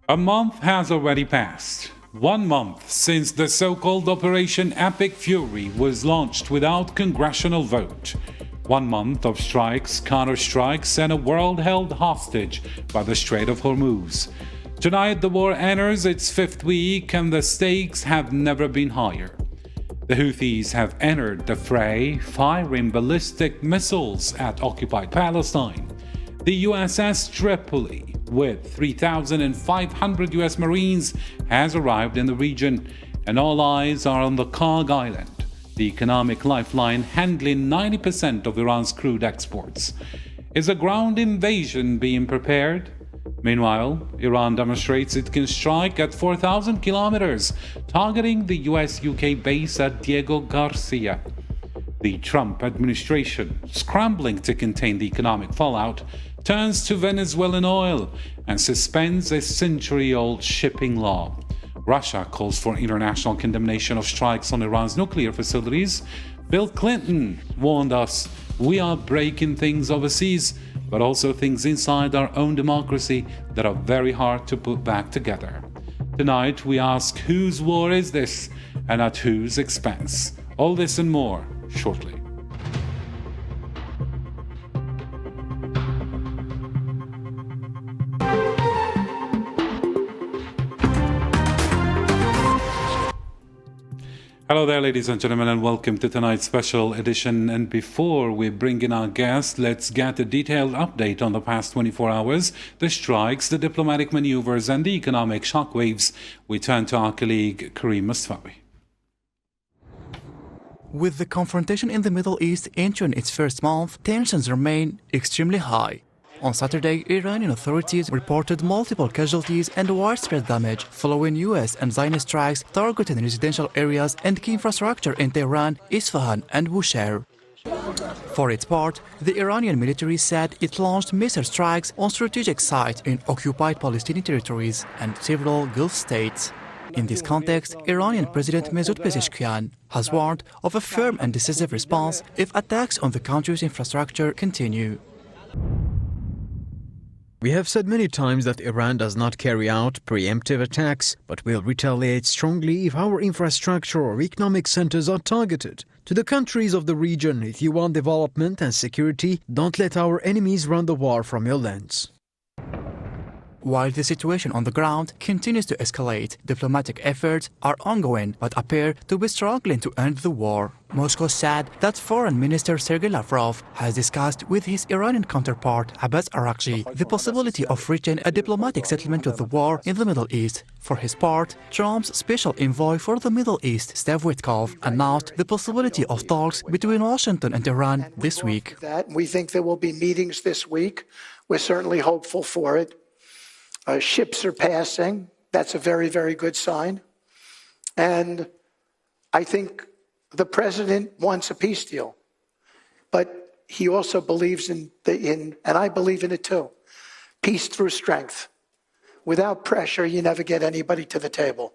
A month has already passed. 1 month since the so-called Operation Epic Fury was launched without congressional vote. 1 month of strikes, counter-strikes, and a world held hostage by the Strait of Hormuz. Tonight, the war enters its 5th week, and the stakes have never been higher. The Houthis have entered the fray, firing ballistic missiles at occupied Palestine. The USS Tripoli, with 3,500 US Marines, has arrived in the region, and all eyes are on the Kag Island, the economic lifeline handling 90% of Iran's crude exports. Is a ground invasion being prepared? Meanwhile, Iran demonstrates it can strike at 4,000 kilometers, targeting the US-UK base at Diego Garcia. The Trump administration, scrambling to contain the economic fallout, turns to Venezuelan oil and suspends a century-old shipping law. Russia calls for international condemnation of strikes on Iran's nuclear facilities. Bill Clinton warned us, we are breaking things overseas, but also things inside our own democracy that are very hard to put back together. Tonight, we ask, whose war is this, and at whose expense? All this and more, shortly. Hello there, ladies and gentlemen, and welcome to tonight's special edition. And before we bring in our guest, let's get a detailed update on the past 24 hours, the strikes, the diplomatic maneuvers, and the economic shockwaves. We turn to our colleague, Kareem Mustafawi. With the confrontation in the Middle East entering its first month, tensions remain extremely high. On Saturday, Iranian authorities reported multiple casualties and widespread damage following US and Zionist strikes targeting residential areas and key infrastructure in Tehran, Isfahan, and Bushehr. For its part, the Iranian military said it launched missile strikes on strategic sites in occupied Palestinian territories and several Gulf states. In this context, Iranian President Masoud Pezeshkian has warned of a firm and decisive response if attacks on the country's infrastructure continue. We have said many times that Iran does not carry out preemptive attacks, but will retaliate strongly if our infrastructure or economic centers are targeted. To the countries of the region, if you want development and security, don't let our enemies run the war from your lands. While the situation on the ground continues to escalate, diplomatic efforts are ongoing but appear to be struggling to end the war. Moscow said that Foreign Minister Sergei Lavrov has discussed with his Iranian counterpart Abbas Araghchi the possibility of reaching a diplomatic settlement to the war in the Middle East. For his part, Trump's special envoy for the Middle East, Steve Witkoff, announced the possibility of talks between Washington and Iran this week. We think there will be meetings this week. We're certainly hopeful for it. Ships are passing. That's a very, very good sign. And I think the president wants a peace deal. But he also believes in and I believe in it too, peace through strength. Without pressure, you never get anybody to the table.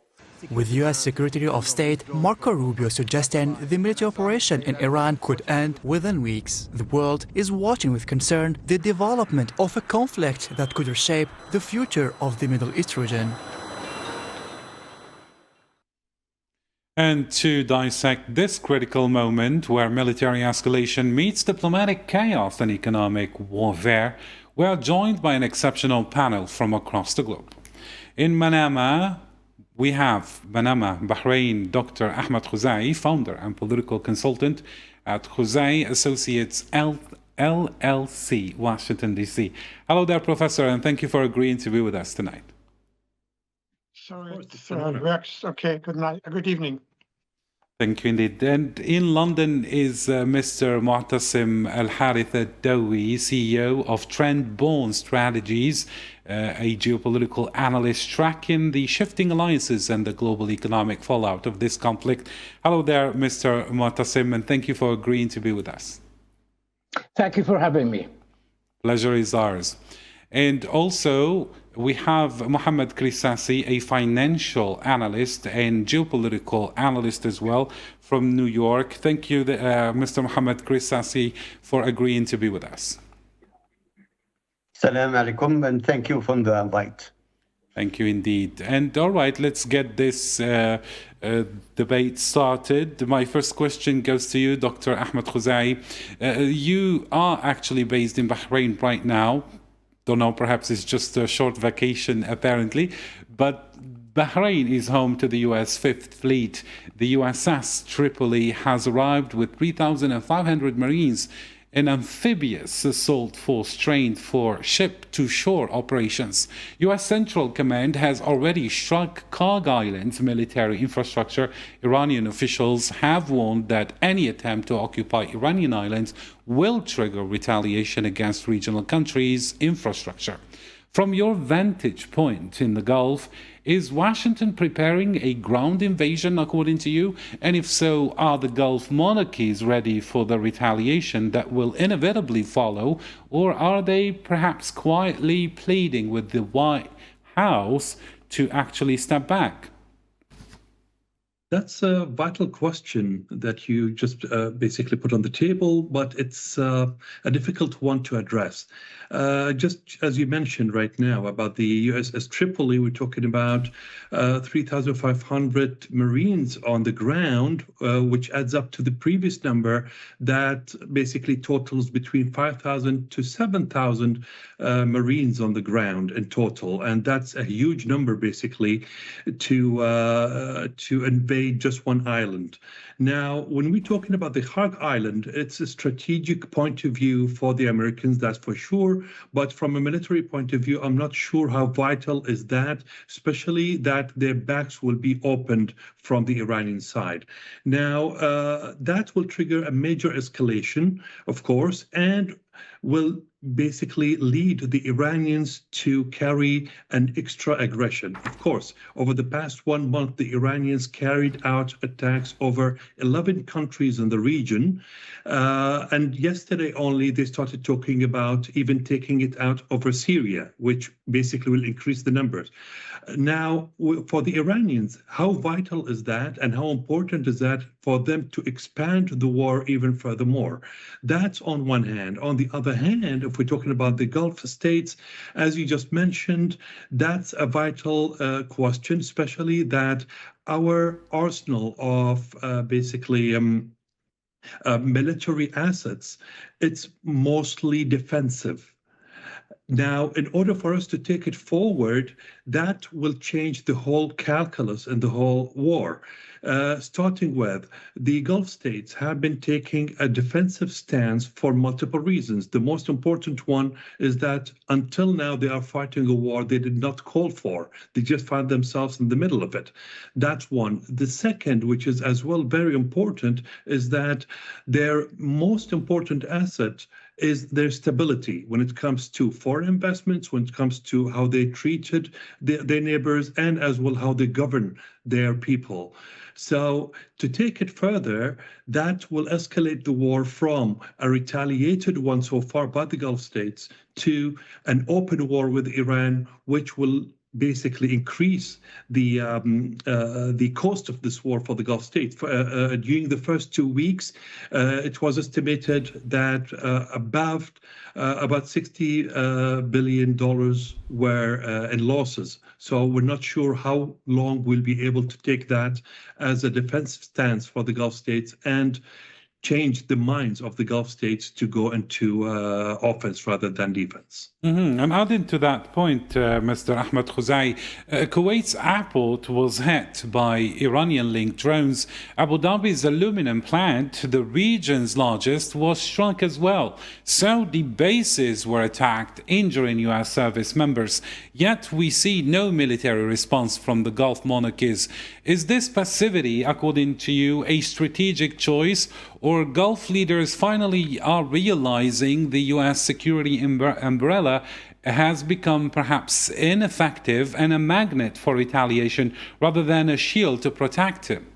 With U.S. Secretary of State Marco Rubio suggesting the military operation in Iran could end within weeks, the world is watching with concern the development of a conflict that could reshape the future of the Middle East region. And to dissect this critical moment where military escalation meets diplomatic chaos and economic warfare, we are joined by an exceptional panel from across the globe. In Manama, we have Bahrain, Dr. Ahmed Khuzai, founder and political consultant at Khuzai Associates LLC, Washington, D.C. Hello there, Professor, and thank you for agreeing to be with us tonight. Sorry, Rex. Okay, good night. Good evening. Thank you indeed. And in London is Mr. Mu'tasim Al-Harith Al-Dawi, CEO of Trend Born Strategies, a geopolitical analyst tracking the shifting alliances and the global economic fallout of this conflict. Hello there, Mr. Mu'tasim, and thank you for agreeing to be with us. Thank you for having me. Pleasure is ours. And also, we have Mohammed Krisasi, a financial analyst and geopolitical analyst as well from New York. Thank you, Mr. Mohammed Krisasi, for agreeing to be with us. Assalamu alaikum, and thank you for the invite. Thank you indeed. And all right, let's get this debate started. My first question goes to you, Dr. Ahmed Khuzai. You are actually based in Bahrain right now. Don't know, perhaps it's just a short vacation apparently, but Bahrain is home to the US Fifth Fleet. The USS Tripoli has arrived with 3,500 Marines an amphibious assault force trained for ship-to-shore operations. U.S. Central Command has already struck Kag Island's military infrastructure. Iranian officials have warned that any attempt to occupy Iranian islands will trigger retaliation against regional countries' infrastructure. From your vantage point in the Gulf, is Washington preparing a ground invasion according to you? And if so, are the Gulf monarchies ready for the retaliation that will inevitably follow? Or are they perhaps quietly pleading with the White House to actually step back? That's a vital question that you just basically put on the table, but it's a difficult one to address. Just as you mentioned right now about the USS Tripoli, we're talking about 3,500 Marines on the ground, which adds up to the previous number that basically totals between 5,000 to 7,000 Marines on the ground in total. And that's a huge number basically to invade just one island. Now, when we're talking about the Kag Island, it's a strategic point of view for the Americans, that's for sure. But from a military point of view, I'm not sure how vital is that, especially that their backs will be opened from the Iranian side. Now, that will trigger a major escalation, of course, and will basically lead the Iranians to carry an extra aggression. Of course, over the past 1 month, the Iranians carried out attacks over 11 countries in the region. And yesterday only, they started talking about even taking it out over Syria, which basically will increase the numbers. Now, for the Iranians, how vital is that and how important is that for them to expand the war even furthermore? That's on one hand. On the other hand, if we're talking about the Gulf states, as you just mentioned, that's a vital question, especially that our arsenal of military assets, it's mostly defensive. Now, in order for us to take it forward, that will change the whole calculus and the whole war. Starting with, the Gulf states have been taking a defensive stance for multiple reasons. The most important one is that until now they are fighting a war they did not call for. They just found themselves in the middle of it. That's one. The second, which is as well very important, is that their most important asset is their stability when it comes to foreign investments, when it comes to how they treated their neighbors, and as well how they govern their people. So to take it further, that will escalate the war from a retaliated one so far by the Gulf states to an open war with Iran, which will basically increase the cost of this war for the Gulf states. During the first 2 weeks, it was estimated that about $60 billion were in losses. So we're not sure how long we'll be able to take that as a defensive stance for the Gulf states and change the minds of the Gulf states to go into offense rather than defense. And adding to that point, Mr. Ahmed Khuzai, Kuwait's airport was hit by Iranian-linked drones. Abu Dhabi's aluminum plant, the region's largest, was struck as well. Saudi bases were attacked, injuring U.S. service members. Yet we see no military response from the Gulf monarchies. Is this passivity, according to you, a strategic choice, or Gulf leaders finally are realizing the U.S. security umbrella has become perhaps ineffective and a magnet for retaliation rather than a shield to protect him?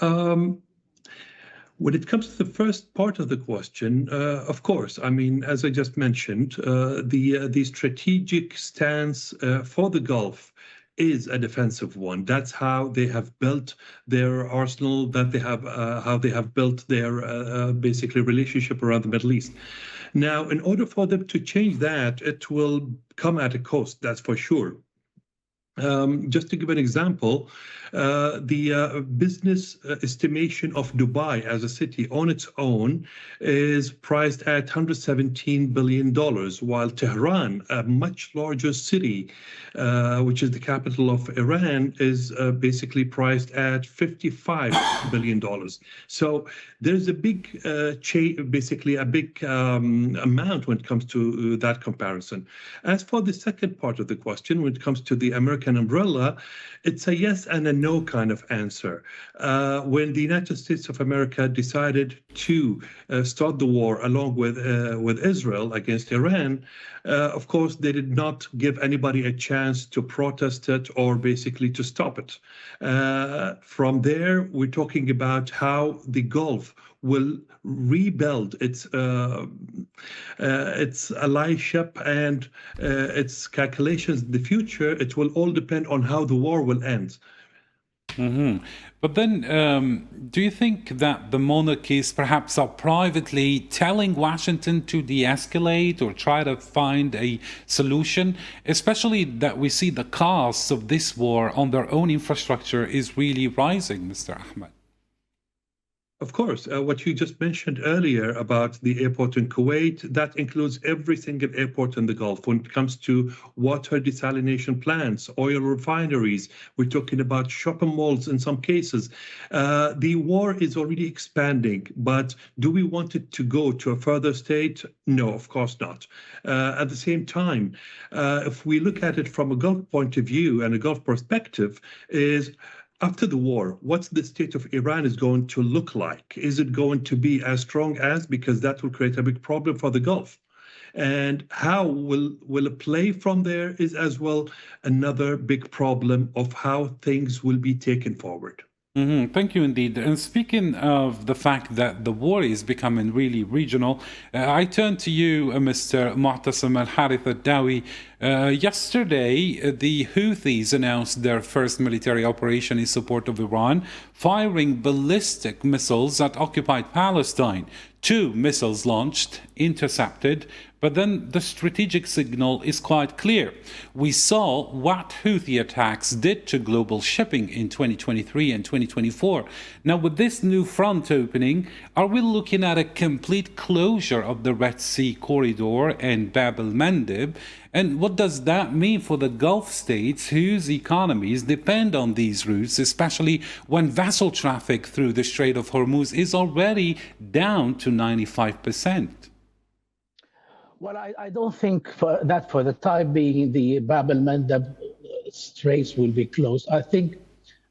When it comes to the first part of the question, of course, I mean, as I just mentioned, the strategic stance for the Gulf is a defensive one. That's how they have built their arsenal, that they have how they have built their basically relationship around the Middle East. Now, in order for them to change that, it will come at a cost, that's for sure. Just to give an example, the business estimation of Dubai as a city on its own is priced at $117 billion, while Tehran, a much larger city, which is the capital of Iran, is basically priced at $55 billion. So there's a big basically a big amount when it comes to that comparison. As for the second part of the question, when it comes to the American umbrella, it's a yes and a no kind of answer. When the United States of America decided to start the war along with Israel against Iran, of course, they did not give anybody a chance to protest it or basically to stop it. From there, we're talking about how the Gulf will rebuild its allyship and its calculations in the future. It will all depend on how the war will end. Mm-hmm. But then, do you think that the monarchies perhaps are privately telling Washington to de-escalate or try to find a solution, especially that we see the costs of this war on their own infrastructure is really rising, Mr. Ahmed? Of course, what you just mentioned earlier about the airport in Kuwait, that includes every single airport in the Gulf. When it comes to water desalination plants, oil refineries, we're talking about shopping malls in some cases. The war is already expanding, but do we want it to go to a further state? No, of course not. At the same time, if we look at it from a Gulf point of view and a Gulf perspective, is after the war, what's the state of Iran is going to look like? Is it going to be as strong as, because that will create a big problem for the Gulf? And how will it play from there is as well another big problem of how things will be taken forward. Mm-hmm. Thank you indeed. And speaking of the fact that the war is becoming really regional, I turn to you, Mr. Mu'tasim Al-Harith Al-Dawi. Yesterday, the Houthis announced their first military operation in support of Iran, firing ballistic missiles at occupied Palestine. 2 missiles launched, intercepted, but then the strategic signal is quite clear. We saw what Houthi attacks did to global shipping in 2023 and 2024. Now, with this new front opening, are we looking at a complete closure of the Red Sea corridor and Bab el-Mandeb? And what does that mean for the Gulf states whose economies depend on these routes, especially when vessel traffic through the Strait of Hormuz is already down to 95%? Well, I don't think for the time being the Bab el-Mandeb straits will be closed. I think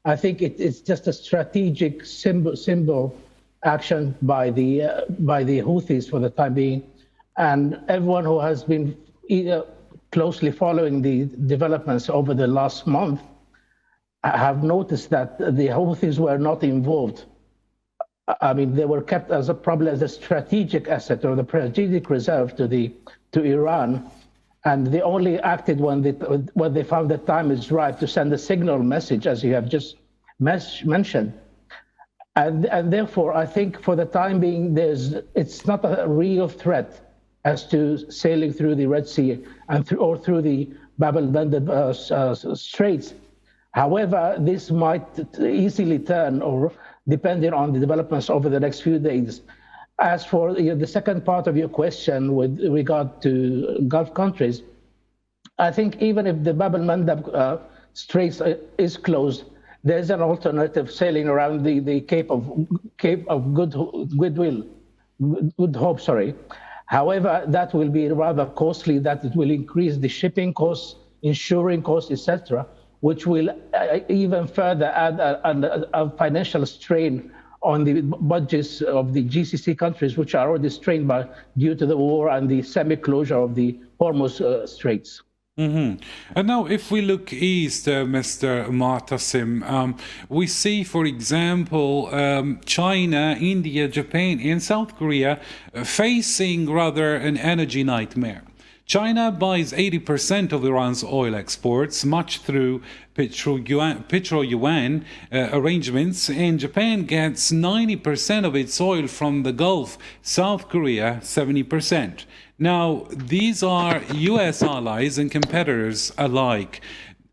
it's just a strategic symbol action by the Houthis for the time being, and everyone who has been closely following the developments over the last month have noticed that the Houthis were not involved. I mean, they were kept as probably as a strategic asset or the strategic reserve to Iran, and they only acted when they found the time is right to send a signal message, as you have just mentioned. And therefore, I think for the time being, it's not a real threat as to sailing through the Red Sea and through the Bab el-Mandeb straits. However, this might easily turn, or depending on the developments over the next few days. As for the second part of your question with regard to Gulf countries, I think even if the Bab el-Mandeb straits is closed, there's an alternative sailing around the Cape of Good Hope. However, that will be rather costly. That it will increase the shipping costs, insuring costs, etc., which will even further add a financial strain on the budgets of the GCC countries, which are already strained due to the war and the semi-closure of the Hormuz Straits. Mm-hmm. And now, if we look east, Mr. Mu'tasim, we see, for example, China, India, Japan, and South Korea facing rather an energy nightmare. China buys 80% of Iran's oil exports, much through petro-yuan arrangements, and Japan gets 90% of its oil from the Gulf, South Korea 70%. Now, these are U.S. allies and competitors alike.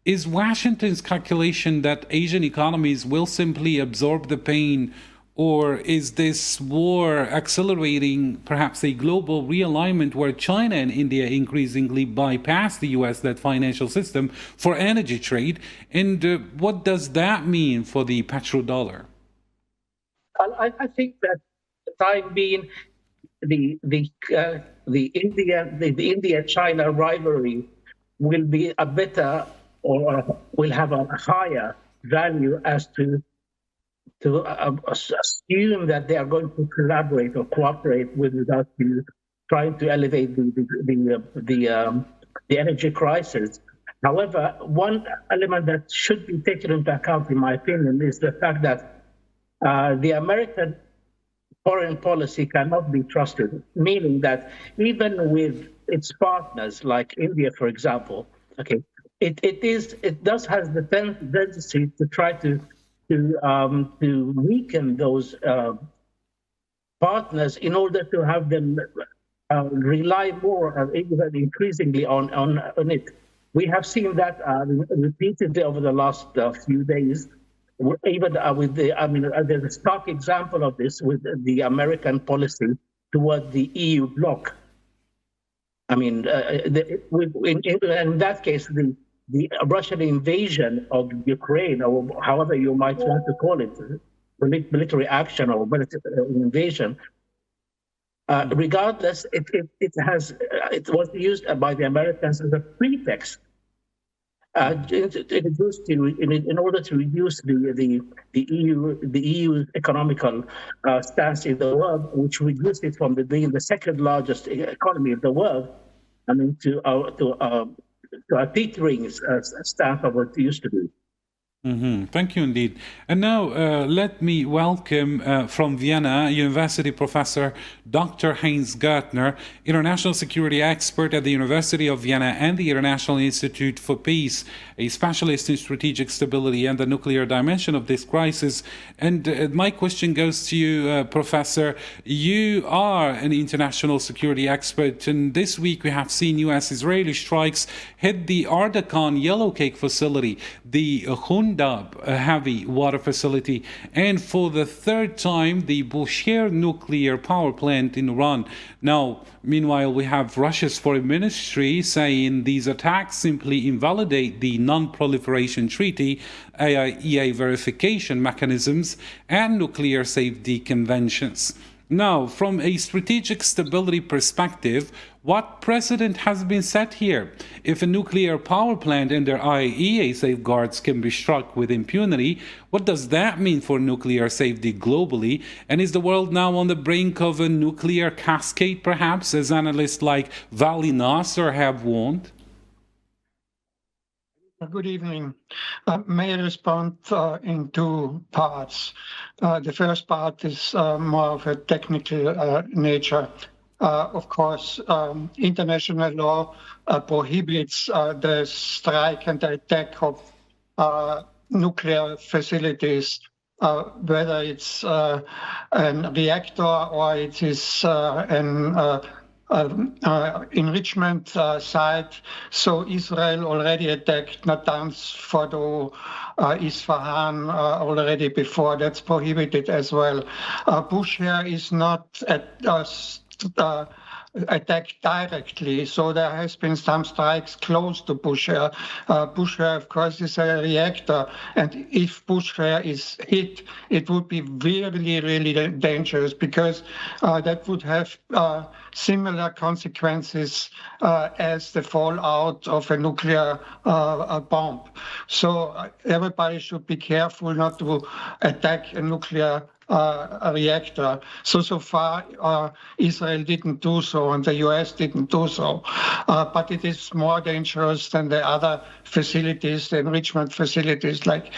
Is Washington's calculation that Asian economies will simply absorb the pain, or is this war accelerating perhaps a global realignment where China and India increasingly bypass the U.S. led financial system for energy trade? And what does that mean for the petrodollar? I think that the time being, the India-China rivalry will be a better, or will have a higher value as to assume that they are going to collaborate or cooperate with regard to trying to elevate the energy crisis. However, one element that should be taken into account, in my opinion, is the fact that the American foreign policy cannot be trusted, meaning that even with its partners, like India, for example, okay, it does have the tendency to try to weaken those partners in order to have them rely more, even increasingly, on it. We have seen that repeatedly over the last few days. Even with there's a stark example of this with the American policy toward the EU bloc. I mean, in that case, the Russian invasion of Ukraine, or however you might want to call it, military action or military invasion, regardless, it was used by the Americans as a pretext in order to reduce the EU's economical stance in the world, which reduced it from being the second largest economy in the world, I mean, to a teetering stance of what it used to be. Mm-hmm. Thank you indeed. And now let me welcome from Vienna University Professor Dr. Heinz Gärtner, international security expert at the University of Vienna and the International Institute for Peace, a specialist in strategic stability and the nuclear dimension of this crisis. And my question goes to you, Professor. You are an international security expert, and this week we have seen U.S.-Israeli strikes hit the Ardakan Yellowcake facility, the Hundab heavy water facility, and for the third time, the Bushehr nuclear power plant in Iran. Now, meanwhile, we have Russia's foreign ministry saying these attacks simply invalidate the non-proliferation treaty, IAEA verification mechanisms, and nuclear safety conventions. Now, from a strategic stability perspective, what precedent has been set here? If a nuclear power plant under IAEA safeguards can be struck with impunity, what does that mean for nuclear safety globally? And is the world now on the brink of a nuclear cascade, perhaps, as analysts like Vali Nasser have warned? Good evening. May I respond in two parts? The first part is more of a technical nature. Of course, international law prohibits the strike and the attack of nuclear facilities, whether it's a reactor or it is an enrichment site. So Israel already attacked Natanz, Fordo, Isfahan already before. That's prohibited as well. Bushehr is not attacked directly, so there has been some strikes close to Bushehr. Bushehr, of course, is a reactor, and if Bushehr is hit, it would be really, really dangerous, because that would have similar consequences as the fallout of a nuclear bomb. So everybody should be careful not to attack a nuclear reactor. So far, Israel didn't do so, and the US didn't do so. But it is more dangerous than the other facilities, the enrichment facilities like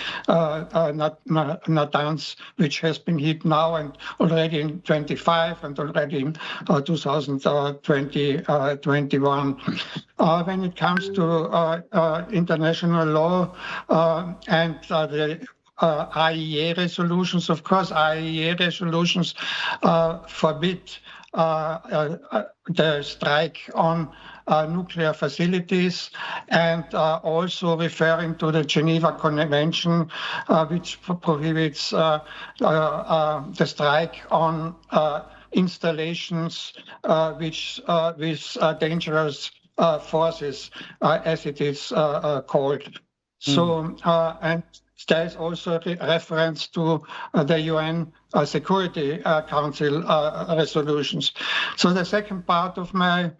Natanz, which has been hit now and already in 25 and already in 2021. When it comes to international law and the IEA resolutions, of course, IEA resolutions forbid the strike on nuclear facilities, and also referring to the Geneva Convention, which prohibits the strike on installations with dangerous forces, as it is called. So, and there is also a reference to the UN Security Council resolutions. So the second part of my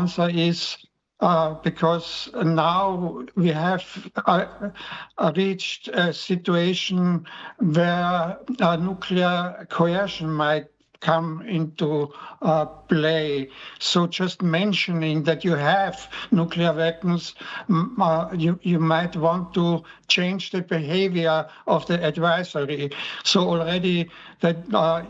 answer is because now we have reached a situation where nuclear coercion might come into play. So just mentioning that you have nuclear weapons, you might want to change the behavior of the advisory. So already the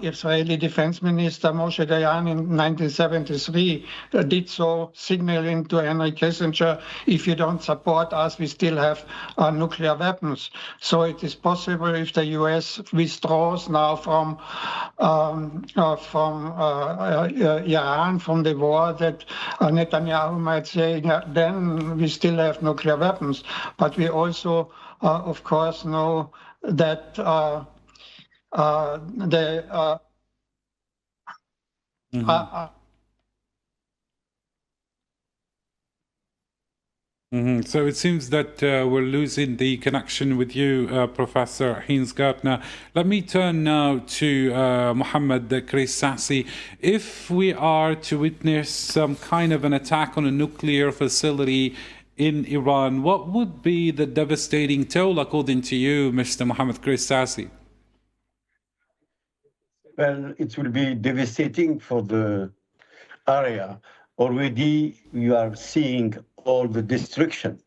Israeli Defense Minister Moshe Dayan in 1973 did so, signaling to Henry Kissinger, if you don't support us, we still have nuclear weapons. So it is possible if the US withdraws now from Iran, from the war, that Netanyahu might say, yeah, then we still have nuclear weapons. But we also, of course, know that So it seems that we're losing the connection with you, Professor Hinsgartner. Let me turn now to Mohammed Krissassi. If we are to witness some kind of an attack on a nuclear facility in Iran, what would be the devastating toll, according to you, Mr. Mohammed Krissassi? Well, it will be devastating for the area. Already you are seeing all the destruction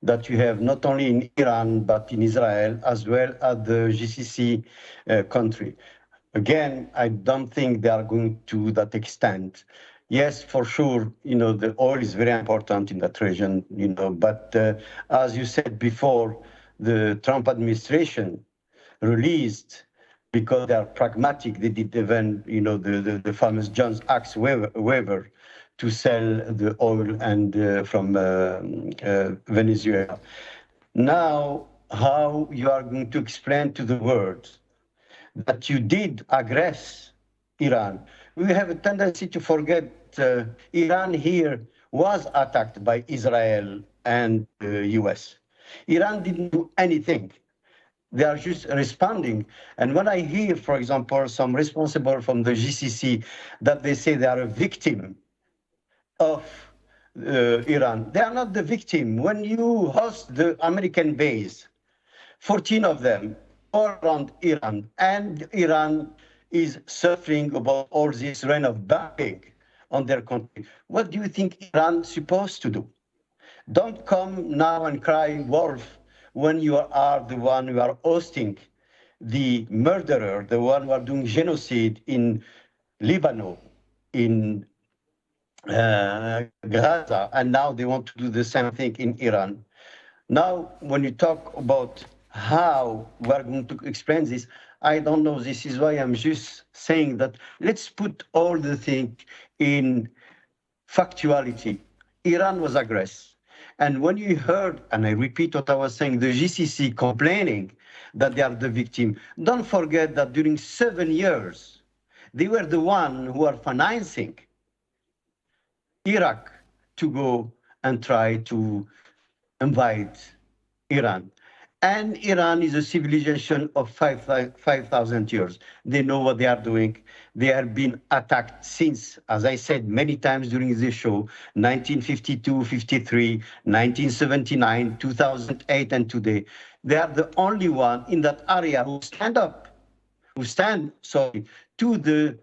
that you have not only in Iran, but in Israel, as well as the GCC country. Again, I don't think they are going to that extent. Yes, for sure, the oil is very important in that region, but as you said before, the Trump administration released, because they are pragmatic, they did even, the famous Jones Act waiver to sell the oil and from Venezuela. Now, how you are going to explain to the world that you did aggress Iran? We have a tendency to forget Iran here was attacked by Israel and the US. Iran didn't do anything. They are just responding. And when I hear, for example, some responsible from the GCC that they say they are a victim of Iran, they are not the victim. When you host the American base, 14 of them all around Iran, and Iran is suffering about all this rain of bombing on their country, what do you think Iran is supposed to do? Don't come now and cry wolf when you are the one who are hosting the murderer, the one who are doing genocide in Lebanon, in Gaza, and now they want to do the same thing in Iran. Now, when you talk about how we are going to explain this, I don't know. This is why I'm just saying that let's put all the things in factuality. Iran was aggressor. And when you heard, and I repeat what I was saying, the GCC complaining that they are the victim, don't forget that during 7 years, they were the one who are financing Iraq to go and try to invade Iran. And Iran is a civilization of 5,000 years. They know what they are doing. They have been attacked since, as I said many times during this show, 1952, 53, 1979, 2008, and today. They are the only one in that area who stand up to the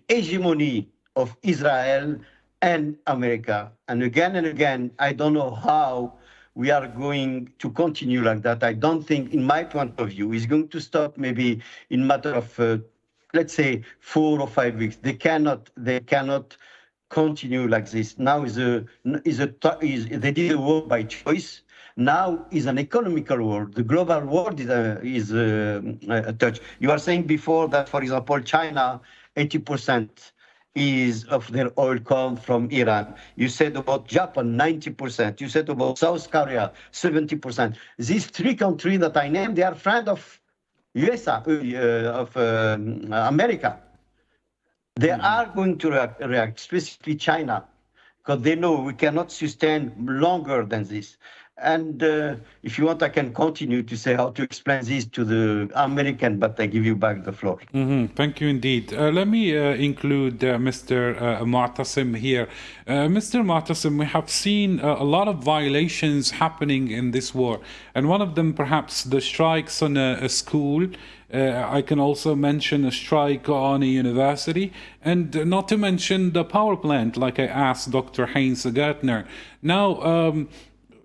hegemony of Israel and America. And again, I don't know how we are going to continue like that. I don't think, in my point of view, it's going to stop maybe in matter of, let's say, 4 or 5 weeks. They cannot continue like this. Now they did a war by choice. Now is an economical war. The global world is a touch. You are saying before that, for example, China, 80% of their oil come from Iran. You said about Japan, 90%. You said about South Korea, 70%. These 3 countries that I named, they are friends of America. They are going to react, specifically China, because they know we cannot sustain longer than this. And if you want, I can continue to say how to explain this to the American, but I give you back the floor. Thank you indeed. Let me include Mr. Mu'tasim here. Mr. Mu'tasim, we have seen a lot of violations happening in this war, and one of them perhaps the strikes on a school. I can also mention a strike on a university, and not to mention the power plant, like I asked Dr. Heinz Gartner. Now,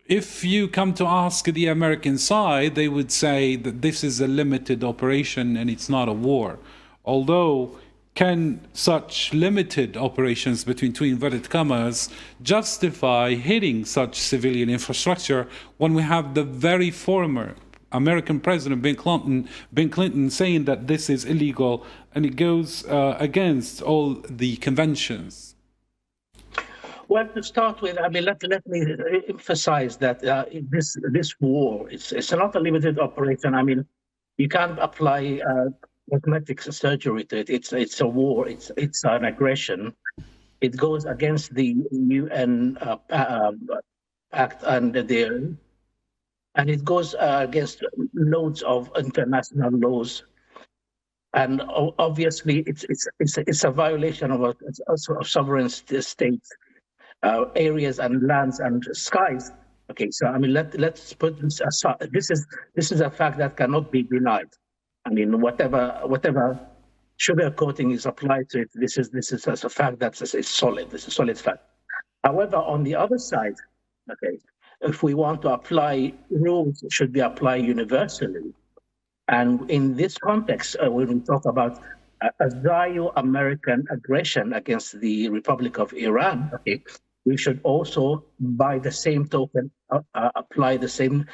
if you come to ask the American side, they would say that this is a limited operation and it's not a war. Although, can such limited operations between two inverted commas justify hitting such civilian infrastructure when we have the very former American President Bill Clinton saying that this is illegal and it goes against all the conventions? Well, to start with, I mean, let me emphasize that this war, it's not a limited operation. I mean, you can't apply cosmetic surgery to it. It's a war. It's an aggression. It goes against the UN Act and it goes against loads of international laws. And obviously, it's a violation of a sovereign state. Areas and lands and skies. Okay, so I mean, let's put this aside. This is a fact that cannot be denied. I mean, whatever sugar coating is applied to it, this is a fact that's solid. This is a solid fact. However, on the other side, okay, if we want to apply rules, it should be applied universally. And in this context, when we talk about a Zio-American aggression against the Republic of Iran, okay, we should also, by the same token, apply the same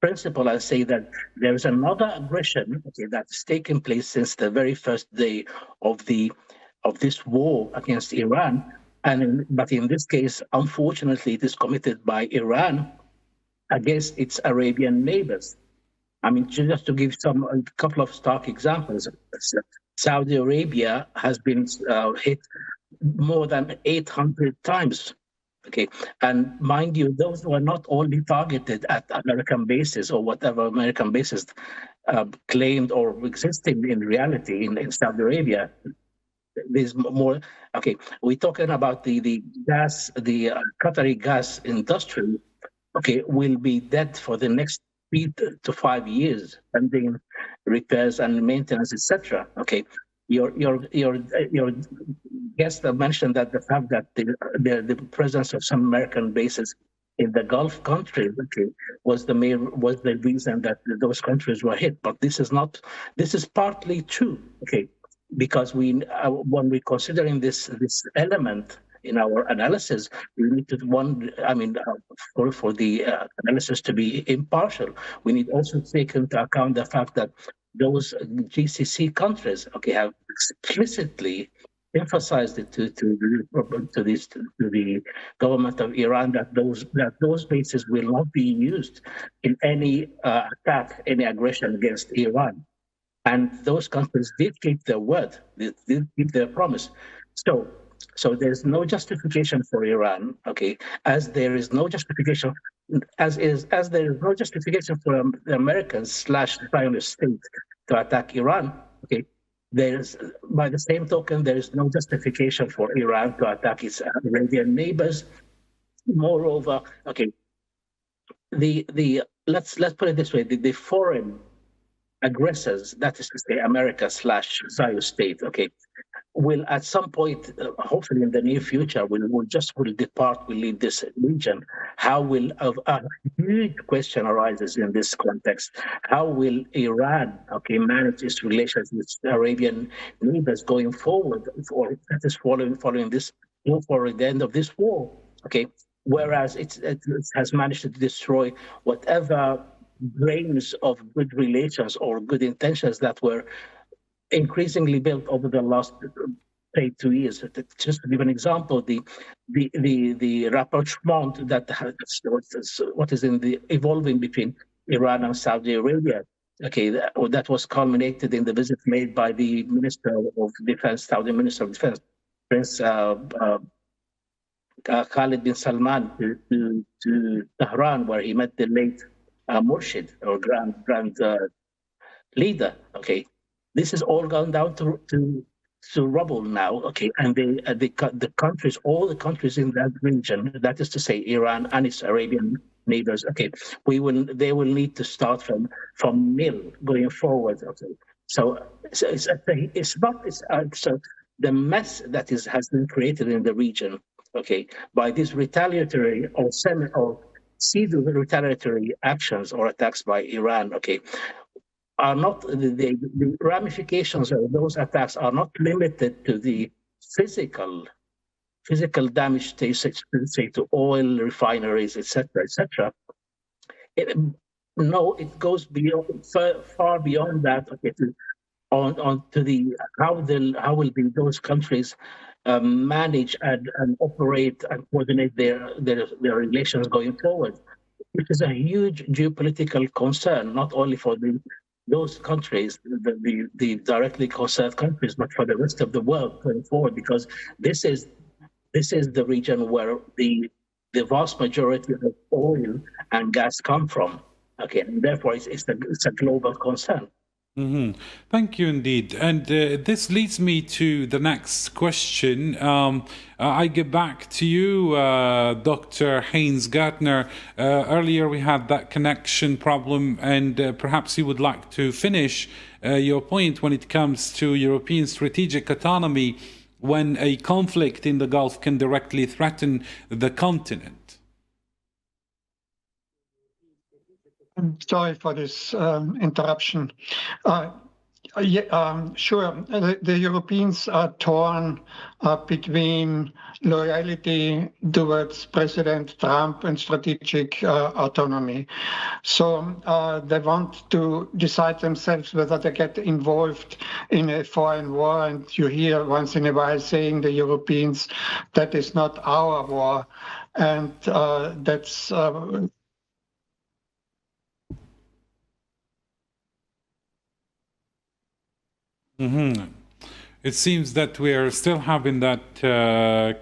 principle and say that there is another aggression, okay, that's taken place since the very first day of this war against Iran. But in this case, unfortunately, it is committed by Iran against its Arabian neighbors. I mean, just to give a couple of stark examples, Saudi Arabia has been hit more than 800 times. Okay, and mind you, those were not only targeted at American bases or whatever American bases claimed or existing in reality in Saudi Arabia. There's more. Okay, we're talking about the gas, the Qatari gas industry. Okay, will be dead for the next 3 to 5 years, pending repairs and maintenance, etc. Okay, your guest mentioned that the fact that the presence of some American bases in the Gulf countries, okay, was the reason that those countries were hit. But this is partly true, okay, because when we considering this element in our analysis, we need to for the analysis to be impartial, we need also to take into account the fact that those GCC countries, okay, have explicitly emphasized it to the government of Iran that those bases will not be used in any attack, any aggression against Iran. And those countries did keep their word, they did keep their promise. So there's no justification for Iran, okay, as there is no justification for the Americans / the Zionist state to attack Iran, okay. By the same token, there is no justification for Iran to attack its Arabian neighbors. Moreover, okay, let's put it this way: the foreign aggressors, that is to say America/Zionist state, okay, will at some point, hopefully in the near future, will depart, will leave this region. How will a huge question arises in this context? How will Iran, okay, manage its relations with Arabian neighbors going forward, or that is following this, for the end of this war? Okay, whereas it has managed to destroy whatever grains of good relations or good intentions that were increasingly built over the last, say, 2 years. Just to give an example, the rapprochement that what is in the evolving between Iran and Saudi Arabia. Okay, that was culminated in the visit made by the Minister of Defense, Saudi Minister of Defense, Prince Khalid bin Salman, to Tehran, where he met the late Murshid, or grand leader. Okay, this is all gone down to rubble now. Okay, and the countries, all the countries in that region, that is to say Iran and its Arabian neighbors. Okay, they will need to start from nil going forward. Okay, so the mess that has been created in the region. Okay, by these retaliatory or pseudo-retaliatory actions or attacks by Iran. Okay, are not the ramifications of those attacks are not limited to the physical damage, say to oil refineries, etc., etc. It goes beyond, far beyond that. Okay, on to the how will those countries manage and operate and coordinate their relations going forward, which is a huge geopolitical concern, not only for those countries, the directly concerned countries, but for the rest of the world going forward, because this is the region where the vast majority of oil and gas come from. Okay, and therefore it's a global concern. Mm-hmm. Thank you indeed. And this leads me to the next question. I get back to you, Dr. Haynes Gartner. Earlier we had that connection problem, and perhaps you would like to finish your point when it comes to European strategic autonomy when a conflict in the Gulf can directly threaten the continent. I'm sorry for this interruption. Sure, the Europeans are torn between loyalty towards President Trump and strategic autonomy. So they want to decide themselves whether they get involved in a foreign war. And you hear once in a while saying the Europeans, that is not our war. And that's... Mm-hmm. It seems that we're still having that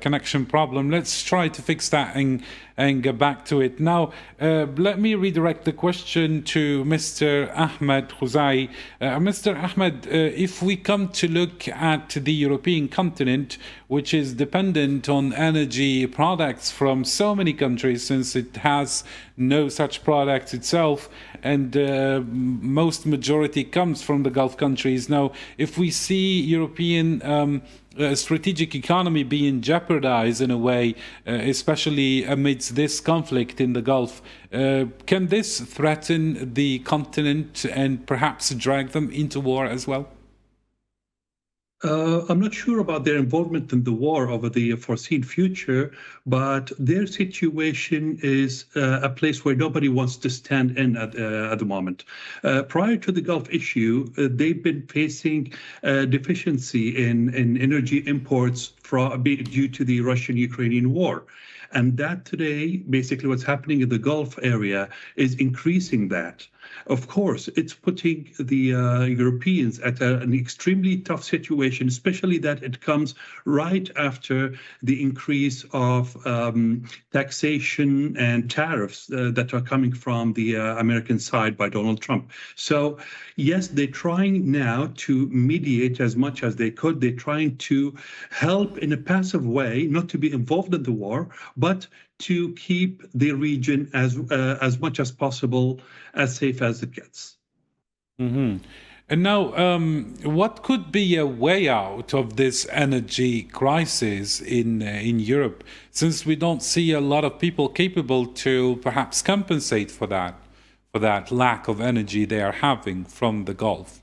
connection problem. Let's try to fix that and get back to it. Now, let me redirect the question to Mr. Ahmed Khuzai. Mr. Ahmed, if we come to look at the European continent, which is dependent on energy products from so many countries, since it has no such products itself, and most majority comes from the Gulf countries. Now, if we see European strategic economy being jeopardized in a way, especially amidst this conflict in the Gulf, can this threaten the continent and perhaps drag them into war as well? I'm not sure about their involvement in the war over the foreseen future, but their situation is a place where nobody wants to stand in at the moment. Prior to the Gulf issue, they've been facing deficiency in energy imports due to the Russian-Ukrainian war. And that today, basically what's happening in the Gulf area is increasing that. Of course, it's putting the Europeans at an extremely tough situation, especially that it comes right after the increase of taxation and tariffs that are coming from the American side by Donald Trump. So, yes, they're trying now to mediate as much as they could. They're trying to help in a passive way, not to be involved in the war, but to keep the region as much as possible as safe as it gets. Mhm. And now, what could be a way out of this energy crisis in Europe, since we don't see a lot of people capable to perhaps compensate for that lack of energy they are having from the Gulf?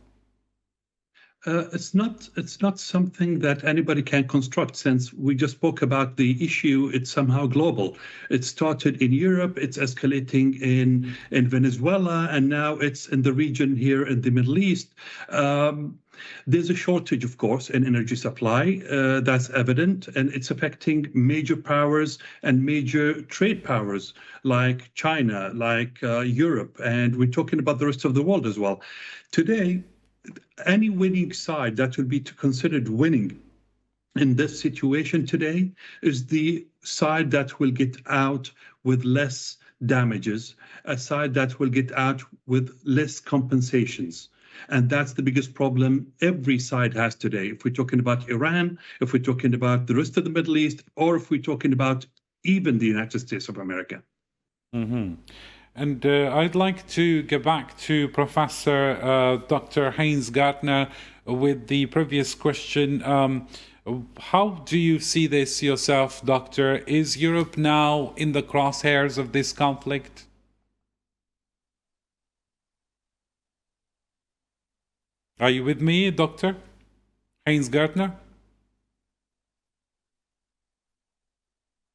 It's not something that anybody can construct, since we just spoke about the issue. It's somehow global. It started in Europe, it's escalating in Venezuela, and now it's in the region here in the Middle East. There's a shortage, of course, in energy supply. That's evident, and it's affecting major powers and major trade powers like China, like Europe, and we're talking about the rest of the world as well. Today, any winning side that will be considered winning in this situation today is the side that will get out with less damages, a side that will get out with less compensations. And that's the biggest problem every side has today. If we're talking about Iran, if we're talking about the rest of the Middle East, or if we're talking about even the United States of America. Mm-hmm. And I'd like to get back to Professor Dr. Heinz Gärtner with the previous question. How do you see this yourself, Doctor? Is Europe now in the crosshairs of this conflict? Are you with me, Dr. Heinz Gärtner?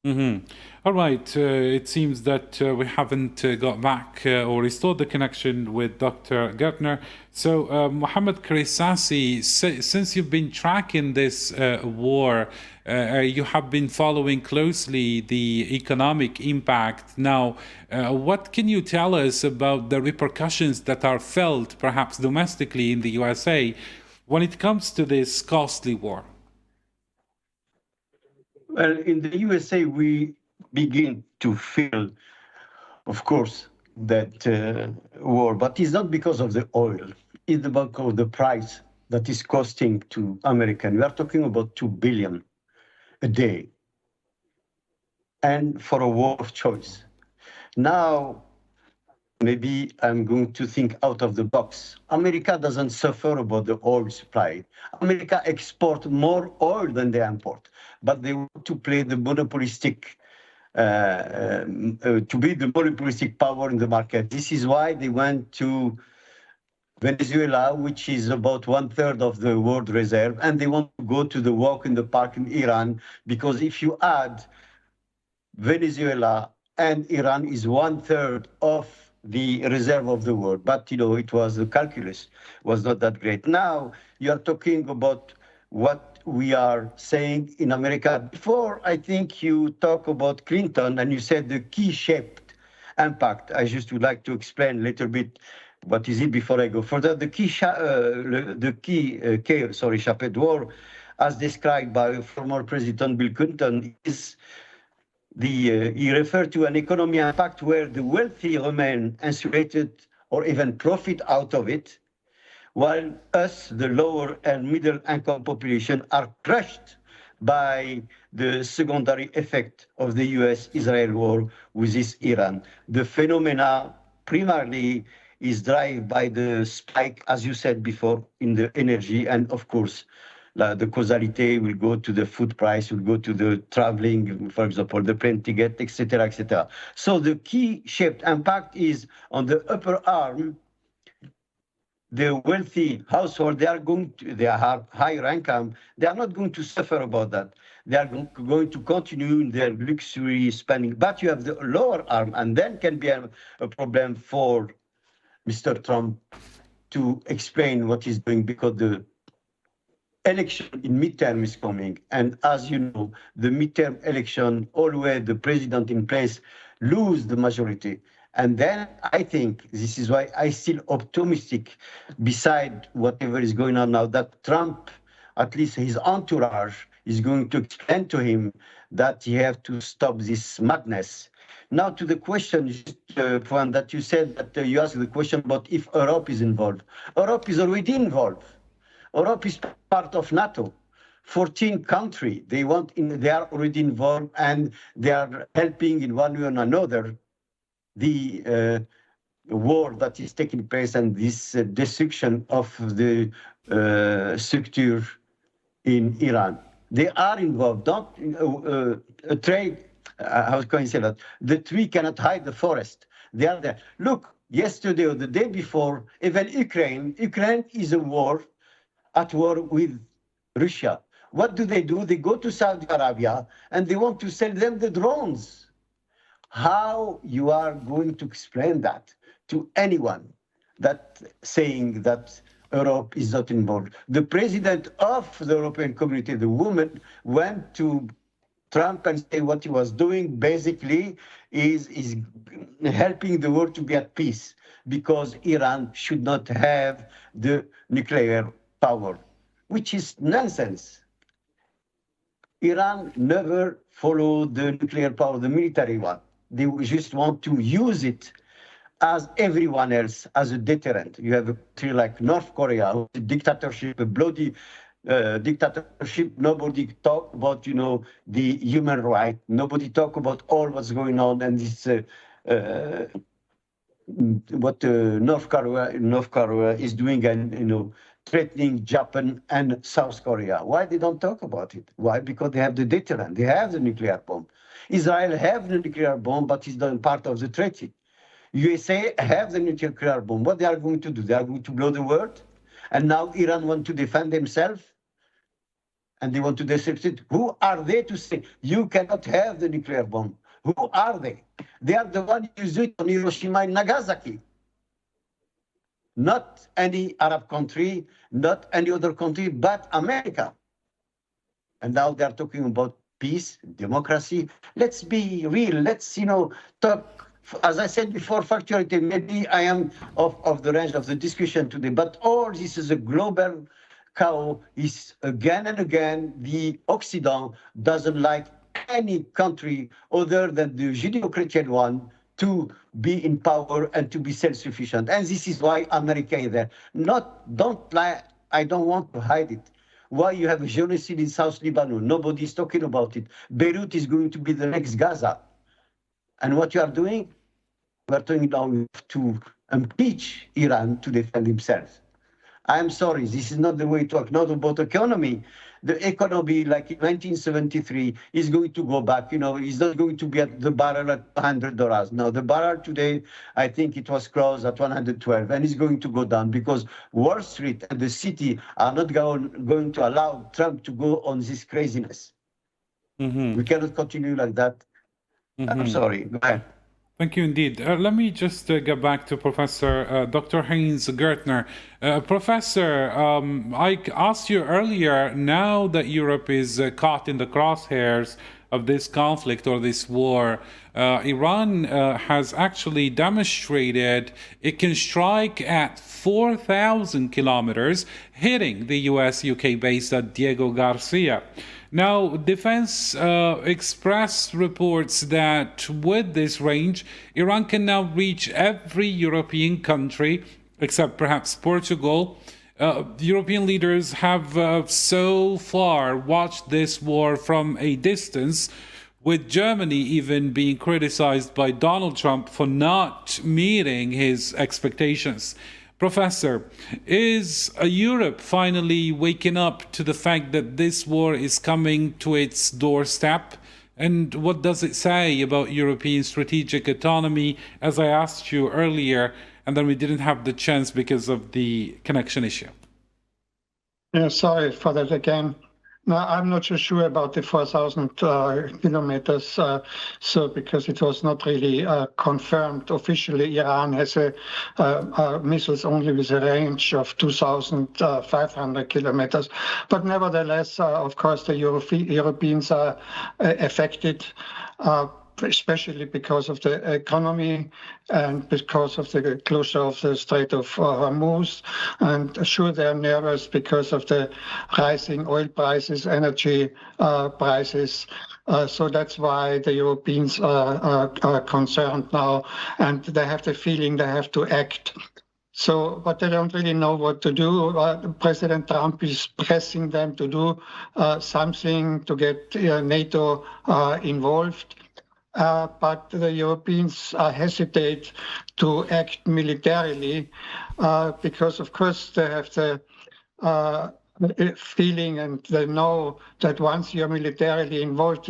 Mm-hmm. All right. It seems that we haven't got back or restored the connection with Dr. Gärtner. So, Mohammed Karisasi, since you've been tracking this war, you have been following closely the economic impact. Now, what can you tell us about the repercussions that are felt, perhaps domestically in the USA, when it comes to this costly war? Well, in the USA, we begin to feel, of course, that war, but it's not because of the oil. It's because of the price that is costing to American. We are talking about $2 billion a day, and for a war of choice. Now, maybe I'm going to think out of the box. America doesn't suffer about the oil supply. America exports more oil than they import, but they want to play the monopolistic, to be the monopolistic power in the market. This is why they went to Venezuela, which is about 1/3 of the world reserve, and they want to go to the walk in the park in Iran, because if you add Venezuela and Iran is 1/3 of the reserve of the world. But, it was the calculus was not that great. Now you are talking about what we are saying in America. Before, I think you talk about Clinton and you said the key-shaped impact. I just would like to explain a little bit what is it before I go further. The shaped war, as described by former President Bill Clinton, is he referred to an economy impact where the wealthy remain insulated or even profit out of it, while us, the lower and middle income population, are crushed by the secondary effect of the US-Israel war with this Iran. The phenomena primarily is driven by the spike, as you said before, in the energy, and of course, the causality will go to the food price, will go to the traveling, for example, the plane ticket, etc., etc. So the key-shaped impact is on the upper arm. The wealthy household, they have higher income, they are not going to suffer about that. They are going to continue in their luxury spending. But you have the lower arm, and then can be a problem for Mr. Trump to explain what he's doing, because the election in midterm is coming. And as you know, the midterm election, always the president in place lose the majority. And then I think this is why I still optimistic, beside whatever is going on now, that Trump, at least his entourage, is going to explain to him that he have to stop this madness. Now to the question, Juan, that you said, that you asked the question about if Europe is involved. Europe is already involved. Europe is part of NATO. 14 countries, they are already involved, and they are helping in one way or another the war that is taking place and this destruction of the structure in Iran. They are involved. Don't trade. How can I say that? The tree cannot hide the forest. They are there. Look, yesterday or the day before, even Ukraine is at war with Russia. What do? They go to Saudi Arabia and they want to sell them the drones. How you are going to explain that to anyone that saying that Europe is not involved? The president of the European Community, the woman, went to Trump and say what he was doing basically is helping the world to be at peace because Iran should not have the nuclear power, which is nonsense. Iran never followed the nuclear power, the military one. They just want to use it as everyone else, as a deterrent. You have a country like North Korea, a dictatorship, a bloody dictatorship. Nobody talk about, the human right. Nobody talk about all what's going on and this what North Korea is doing and threatening Japan and South Korea. Why they don't talk about it? Why? Because they have the deterrent. They have the nuclear bomb. Israel have the nuclear bomb, but it's not part of the treaty. USA have the nuclear bomb. What they are going to do? They are going to blow the world. And now Iran want to defend themselves. And they want to disrupt it. Who are they to say you cannot have the nuclear bomb? Who are they? They are the one who used it on Hiroshima and Nagasaki. Not any Arab country, not any other country, but America. And now they are talking about peace, democracy. Let's be real. Let's, talk. As I said before, factuality. Maybe I am of the range of the discussion today, but all this is a global chaos. Is again and again the Occident doesn't like any country other than the Judeo-Christian one to be in power and to be self-sufficient. And this is why America is there. Don't lie. I don't want to hide it. Why you have a genocide in South Lebanon? Nobody is talking about it. Beirut is going to be the next Gaza. And what you are doing? We are talking now to impeach Iran to defend himself. I'm sorry, this is not the way to talk. Not about economy. The economy, like in 1973, is going to go back. It's not going to be at the barrel at $100. Now, the barrel today, I think it was closed at 112, and it's going to go down because Wall Street and the city are not going to allow Trump to go on this craziness. Mm-hmm. We cannot continue like that. Mm-hmm. I'm sorry. Go ahead. Thank you indeed. Let me just get back to Professor Dr. Heinz Gertner. Professor, I asked you earlier, now that Europe is caught in the crosshairs of this conflict or this war, Iran has actually demonstrated it can strike at 4,000 kilometers, hitting the US-UK base at Diego Garcia. Now, Defense Express reports that with this range, Iran can now reach every European country, except perhaps Portugal. European leaders have so far watched this war from a distance, with Germany even being criticized by Donald Trump for not meeting his expectations. Professor, is Europe finally waking up to the fact that this war is coming to its doorstep? And what does it say about European strategic autonomy, as I asked you earlier, and then we didn't have the chance because of the connection issue? Yeah, sorry for that again. No, I'm not so sure about the 4,000 kilometers, because it was not really confirmed officially. Iran has missiles only with a range of 2,500 kilometers. But nevertheless, of course, the Europeans are affected, especially because of the economy and because of the closure of the Strait of Hormuz. And sure, they're nervous because of the rising oil prices, energy prices. So that's why the Europeans are concerned now, and they have the feeling they have to act. So, but they don't really know what to do. President Trump is pressing them to do something to get NATO involved. but the Europeans hesitate to act militarily because, of course, they have the feeling and they know that once you're militarily involved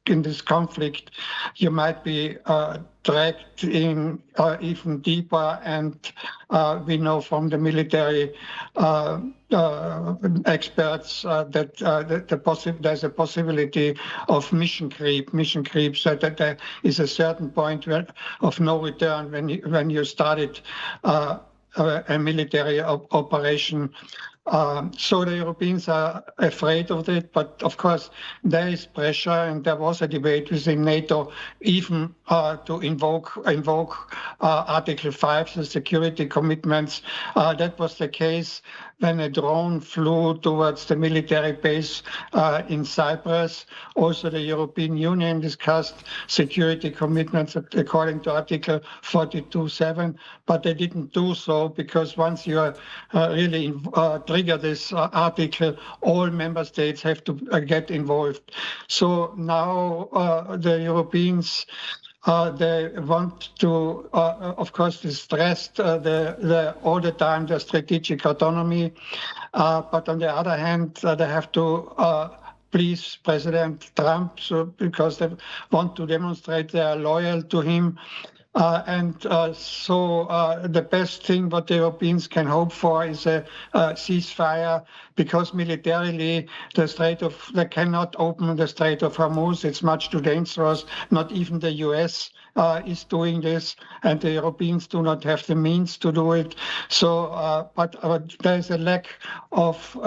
in this conflict, you might be dragged in even deeper. And we know from the military experts that there's a possibility of mission creep, so that there is a certain point of no return when you started a military operation. So the Europeans are afraid of it, but of course there is pressure, and there was a debate within NATO even to invoke Article 5, the security commitments. That was the case when a drone flew towards the military base in Cyprus. Also, the European Union discussed security commitments according to Article 42.7, but they didn't do so because once you are really trigger this article, all member states have to get involved. So now the Europeans they want to, of course, stress all the time the strategic autonomy, but on the other hand, they have to please President Trump, because they want to demonstrate they are loyal to him. So the best thing what the Europeans can hope for is a ceasefire, because militarily they cannot open the Strait of Hormuz. It's much too dangerous. Not even the US is doing this, and the Europeans do not have the means to do it. So, but there's a lack of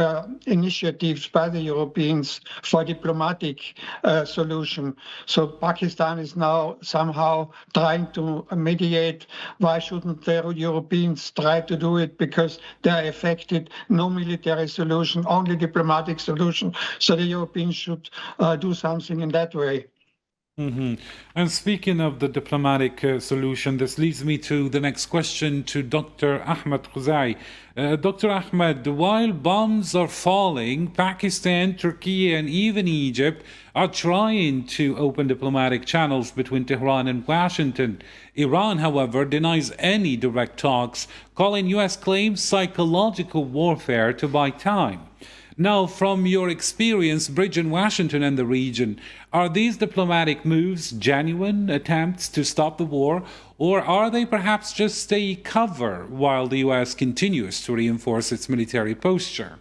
initiatives by the Europeans for diplomatic solution. So Pakistan is now somehow trying to mediate. Why shouldn't the Europeans try to do it? Because they are affected. No military solution, only diplomatic solution. So the Europeans should do something in that way. Mm-hmm. And speaking of the diplomatic solution, this leads me to the next question to Dr. Ahmed Khuzai. Dr. Ahmed, while bombs are falling, Pakistan, Turkey, and even Egypt are trying to open diplomatic channels between Tehran and Washington. Iran, however, denies any direct talks, calling U.S. claims psychological warfare to buy time. Now, from your experience bridging Washington and the region, are these diplomatic moves genuine attempts to stop the war, or are they perhaps just a cover while the U.S. continues to reinforce its military posture?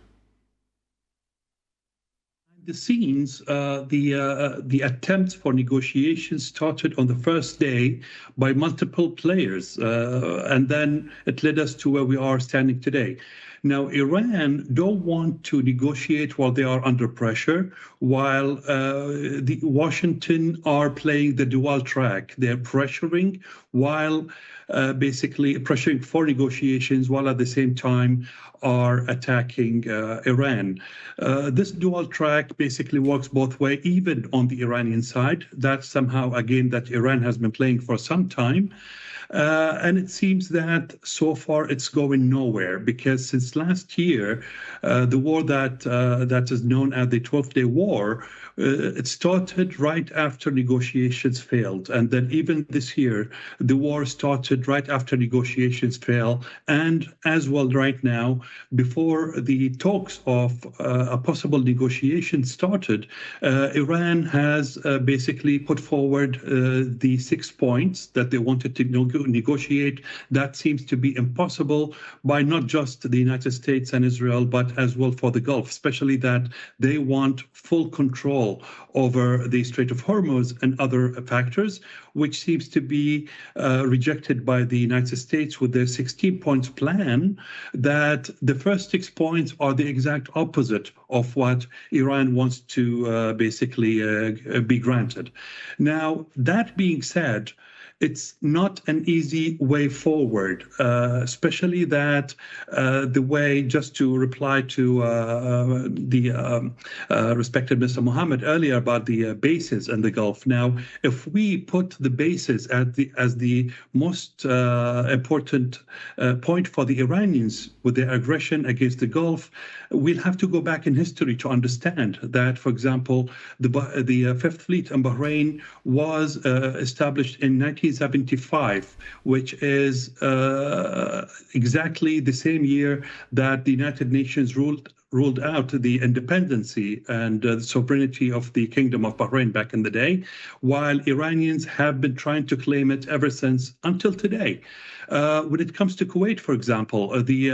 The scenes, the attempts for negotiations started on the first day by multiple players, and then it led us to where we are standing today. Now, Iran don't want to negotiate while they are under pressure, while the Washington are playing the dual track. They're pressuring while basically pressuring for negotiations, while at the same time are attacking Iran. This dual track basically works both ways, even on the Iranian side. That's somehow, again, that Iran has been playing for some time. And it seems that so far it's going nowhere, because since last year, the war that is known as the 12-Day War, it started right after negotiations failed. And then even this year, the war started right after negotiations failed. And as well right now, before the talks of a possible negotiation started, Iran has basically put forward the 6 points that they wanted to negotiate. That seems to be impossible by not just the United States and Israel, but as well for the Gulf, especially that they want full control over the Strait of Hormuz and other factors, which seems to be rejected by the United States with their 16 points plan, that the first 6 points are the exact opposite of what Iran wants to basically be granted. Now, that being said, it's not an easy way forward, especially that the way, just to reply to the respected Mr. Mohammed earlier about the bases in the Gulf. Now, if we put the bases as the most important point for the Iranians with their aggression against the Gulf, we'll have to go back in history to understand that, for example, the Fifth Fleet in Bahrain was established in 1975, which is exactly the same year that the United Nations ruled out the independency and sovereignty of the Kingdom of Bahrain back in the day, while Iranians have been trying to claim it ever since until today. When it comes to Kuwait, for example, the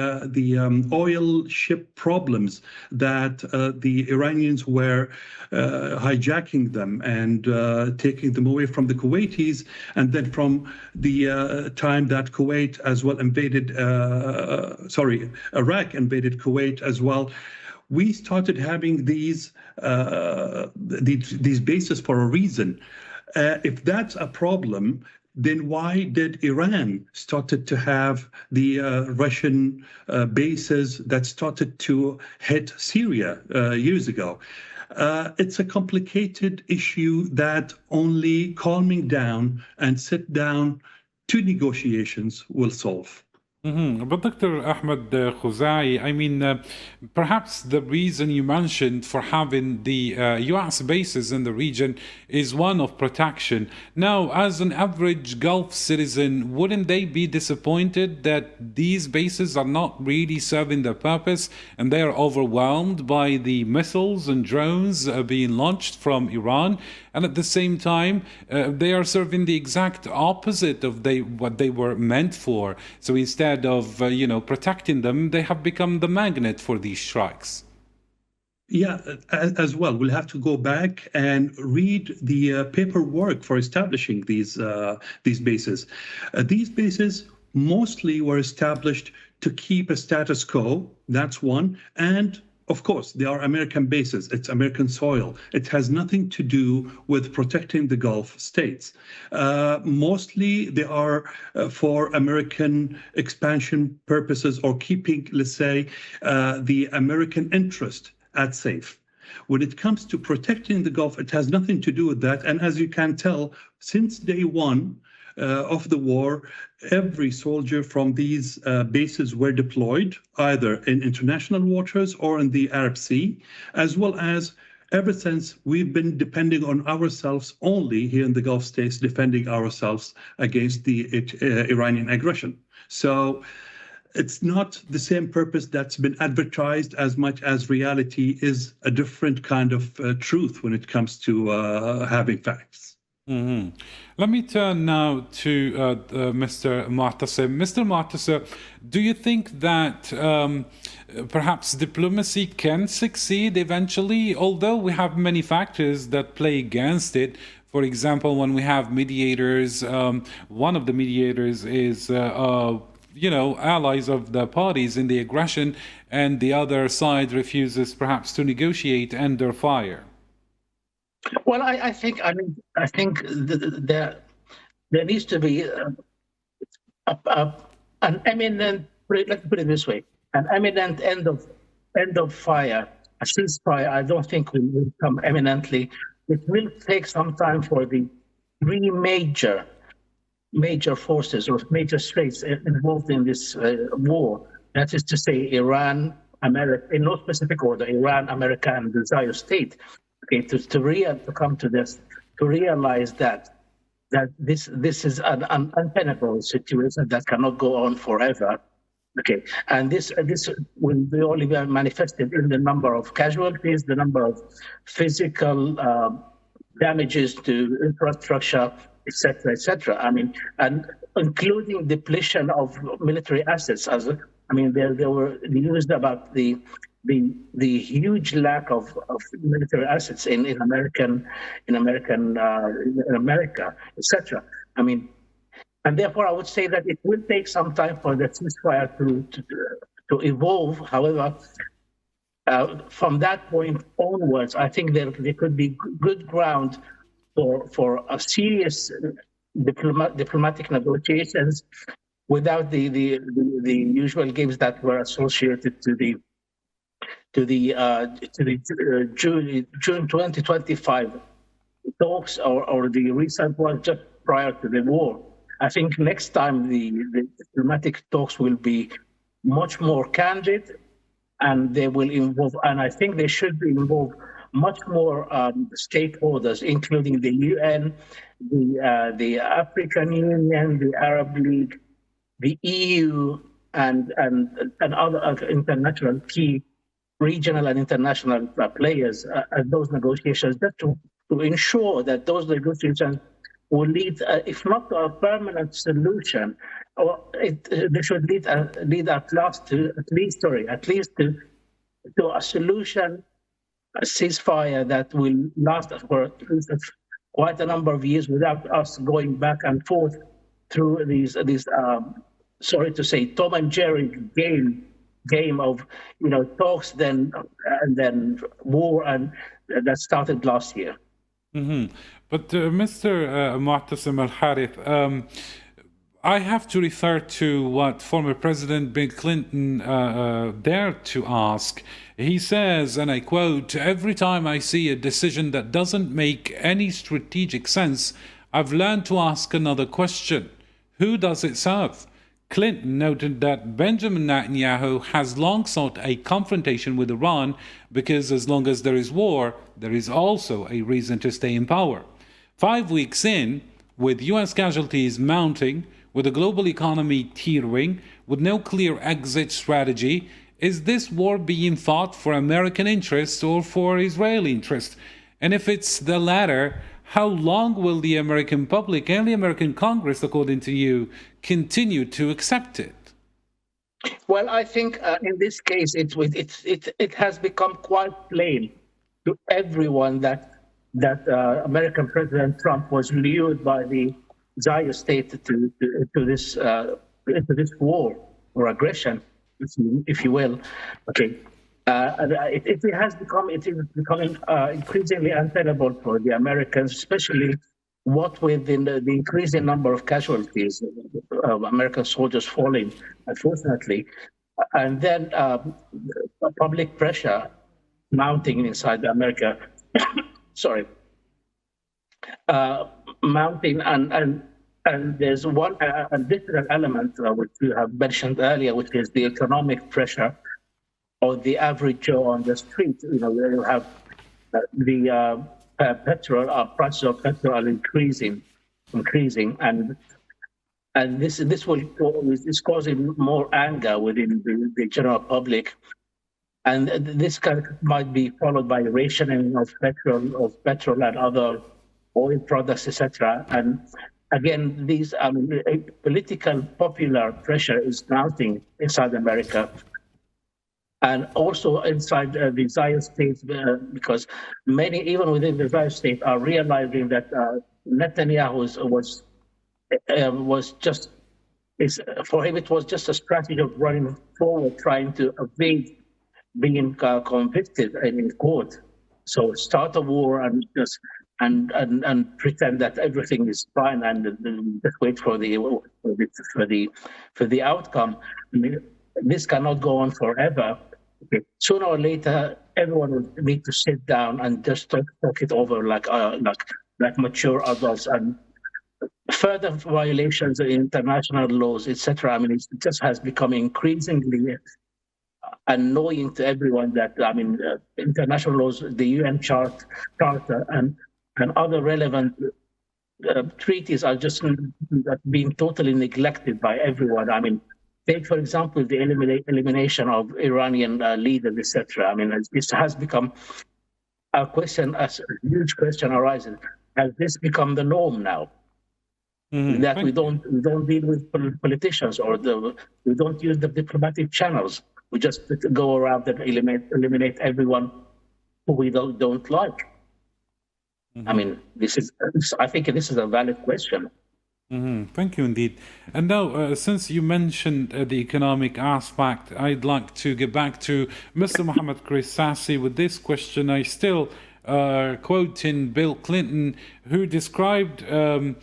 oil ship problems that the Iranians were hijacking them and taking them away from the Kuwaitis, and then from the time that Kuwait as well invaded, Iraq invaded Kuwait as well, we started having these bases for a reason. If that's a problem, then why did Iran started to have the Russian bases that started to hit Syria years ago? It's a complicated issue that only calming down and sit down to negotiations will solve. But Dr. Ahmed Khuzai, I mean, perhaps the reason you mentioned for having the US bases in the region is one of protection. Now, as an average Gulf citizen, wouldn't they be disappointed that these bases are not really serving their purpose and they are overwhelmed by the missiles and drones being launched from Iran? And at the same time, they are serving the exact opposite of what they were meant for. So instead of protecting them, they have become the magnet for these strikes. Yeah, as well. We'll have to go back and read the paperwork for establishing these bases. These bases mostly were established to keep a status quo. That's one. And of course, they are American bases. It's American soil. It has nothing to do with protecting the Gulf states. Mostly, they are for American expansion purposes or keeping, let's say, the American interest at safe. When it comes to protecting the Gulf, it has nothing to do with that. And as you can tell, since day one of the war, every soldier from these bases were deployed either in international waters or in the Arab Sea, as well as ever since we've been depending on ourselves only here in the Gulf states, defending ourselves against the Iranian aggression. So it's not the same purpose that's been advertised as much as reality is a different kind of truth when it comes to having facts. Mm-hmm. Let me turn now to Mr. Mu'tasim. Mr. Mu'tasim, do you think that perhaps diplomacy can succeed eventually, although we have many factors that play against it? For example, when we have mediators, one of the mediators is allies of the parties in the aggression, and the other side refuses perhaps to negotiate under fire. Well, I think there needs to be an eminent, let's put it this way, an eminent end of fire, a ceasefire. I don't think will come eminently. It will take some time for the three major forces or major states involved in this war. That is to say, Iran, America, in no specific order, Iran, America, and the Zion state. Okay, to come to this, to realize that this is an untenable situation that cannot go on forever. Okay, and this will be only be manifested in the number of casualties, the number of physical damages to infrastructure, etc., etc. I mean, and including depletion of military assets. There were news about the huge lack of military assets in America, etc. I mean, and therefore I would say that it will take some time for the ceasefire to evolve. However, from that point onwards, I think there could be good ground for a serious diplomatic negotiations without the usual games that were associated to the June 2025 talks or the recent one just prior to the war. I think next time the diplomatic talks will be much more candid, and they will involve, and I think they should involve much more stakeholders, including the UN, the African Union, the Arab League, the EU, and other international key regional and international players at those negotiations, just to ensure that those negotiations will lead, if not to a permanent solution, or they should lead at least to a solution, a ceasefire that will last for at least quite a number of years without us going back and forth through these sorry to say, Tom and Jerry game of talks and then war, and that started last year. Mm-hmm. But Mr. Mu'tasim Al-Harith, I have to refer to what former President Bill Clinton dared to ask. He says, and I quote, "Every time I see a decision that doesn't make any strategic sense, I've learned to ask another question. Who does it serve?" Clinton noted that Benjamin Netanyahu has long sought a confrontation with Iran because as long as there is war, there is also a reason to stay in power. 5 weeks in, with US casualties mounting, with the global economy teetering, with no clear exit strategy, is this war being fought for American interests or for Israeli interests? And if it's the latter, how long will the American public and the American Congress, according to you, continue to accept it? Well, I think in this case, it has become quite plain to everyone that American President Trump was lured by the Zionist state to this war or aggression, if you will. Okay. It is becoming increasingly untenable for the Americans, especially what with the increasing number of casualties of American soldiers falling, unfortunately, and then public pressure mounting inside America. Sorry, mounting and there's one additional element which you have mentioned earlier, which is the economic pressure or the average Joe on the street. You have the prices of petrol are increasing, and this is causing more anger within the general public, and this might be followed by rationing of petrol and other oil products, etc. And again, these political popular pressure is mounting inside America. And also inside the Zionist states, because many, even within the Zionist state, are realizing that Netanyahu was just, for him, it was just a strategy of running forward, trying to evade being convicted in court. So start a war and just and pretend that everything is fine and just wait for the outcome. I mean, this cannot go on forever. Okay. Sooner or later, everyone will need to sit down and just talk it over like mature adults. And further violations of international laws, etc. I mean, it just has become increasingly annoying to everyone that international laws, the UN Charter, and other relevant treaties are just being totally neglected by everyone. I mean, take, for example, the elimination of Iranian leaders, etc. I mean, this has become a huge question arises. Has this become the norm now? Mm-hmm. That we don't deal with politicians or we don't use the diplomatic channels. We just go around and eliminate everyone who we don't like. Mm-hmm. I mean, I think this is a valid question. Mm-hmm. Thank you indeed. And now, since you mentioned the economic aspect, I'd like to get back to Mr. Mohammed Chris Sassi with this question. I still quoting Bill Clinton, who described a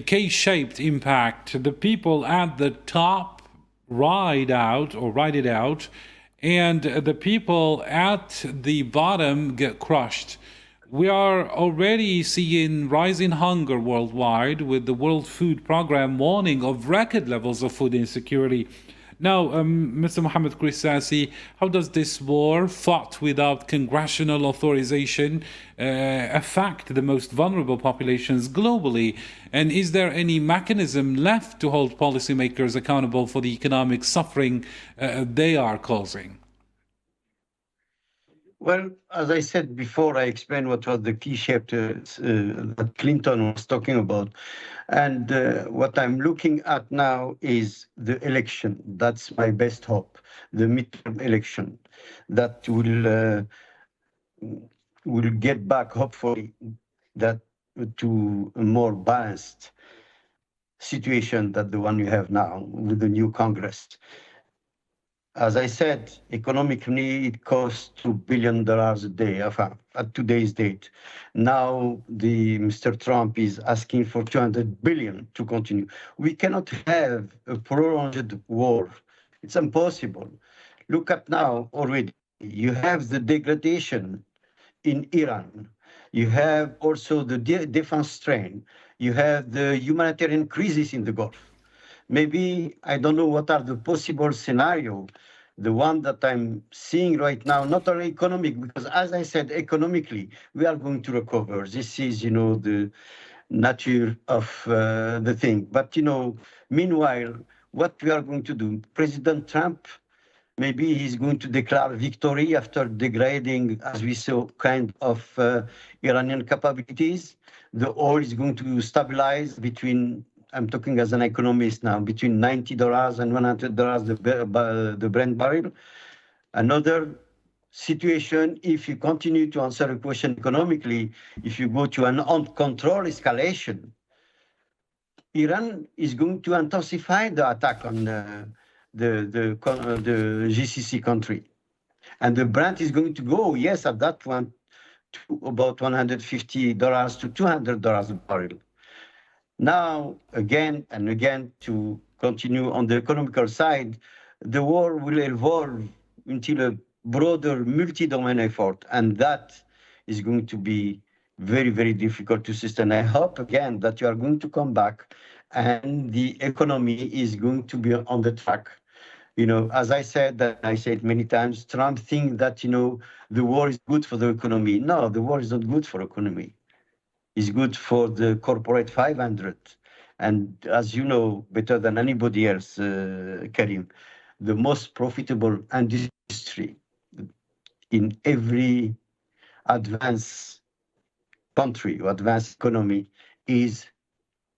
K-shaped impact. The people at the top ride it out, and the people at the bottom get crushed. We are already seeing rising hunger worldwide, with the World Food Programme warning of record levels of food insecurity. Now, Mr. Mohammed Grisasi, how does this war, fought without congressional authorization, affect the most vulnerable populations globally? And is there any mechanism left to hold policymakers accountable for the economic suffering they are causing? Well, as I said before, I explained what was the key shape that Clinton was talking about. And what I'm looking at now is the election. That's my best hope, the midterm election that will get back, hopefully, that to a more balanced situation than the one you have now with the new Congress. As I said, economically, it costs $2 billion a day at today's date. Now, Mr. Trump is asking for $200 billion to continue. We cannot have a prolonged war. It's impossible. Look at now already. You have the degradation in Iran. You have also the defense strain. You have the humanitarian crisis in the Gulf. Maybe, I don't know what are the possible scenarios. The one that I'm seeing right now, not only economic, because as I said, economically, we are going to recover. This is, the nature of the thing. But, meanwhile, what we are going to do, President Trump, maybe he's going to declare victory after degrading, as we saw, kind of Iranian capabilities. The oil is going to stabilize between, I'm talking as an economist now, between $90 and $100 the Brent barrel. Another situation, if you continue to answer a question economically, if you go to an uncontrolled escalation, Iran is going to intensify the attack on the GCC country. And the Brent is going to go, yes, at that point, to about $150 to $200 a barrel. Now, again and again, to continue on the economical side, the war will evolve into a broader multi-domain effort, and that is going to be very, very difficult to sustain. I hope, again, that you are going to come back and the economy is going to be on the track. As I said, that I said many times, Trump thinks that, the war is good for the economy. No, the war is not good for economy. It's good for the corporate 500. And as you know better than anybody else, Karim, the most profitable industry in every advanced country or advanced economy is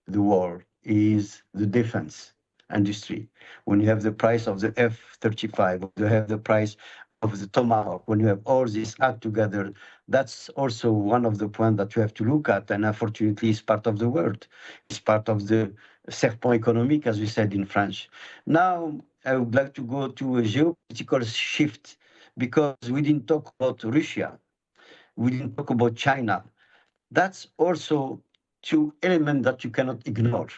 the war, is the defense industry. When you have the price of the F-35, when you have the price of the Tomahawk, when you have all this add together, that's also one of the points that you have to look at. And unfortunately, it's part of the world. It's part of the serpent économique, as we said in French. Now, I would like to go to a geopolitical shift, because we didn't talk about Russia. We didn't talk about China. That's also two elements that you cannot ignore.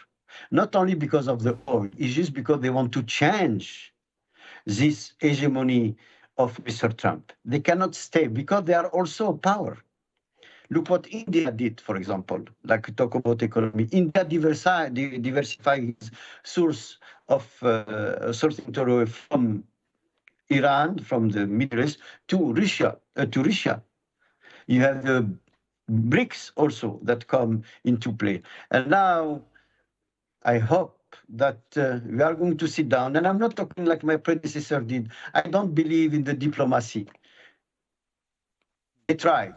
Not only because of the oil, it's just because they want to change this hegemony of Mr. Trump. They cannot stay because they are also power. Look what India did, for example, like we talk about economy. India diversified its source of sourcing oil from Iran, from the Middle East, to Russia. You have the BRICS also that come into play. And now I hope that we are going to sit down, and I'm not talking like my predecessor did. I don't believe in the diplomacy. They try.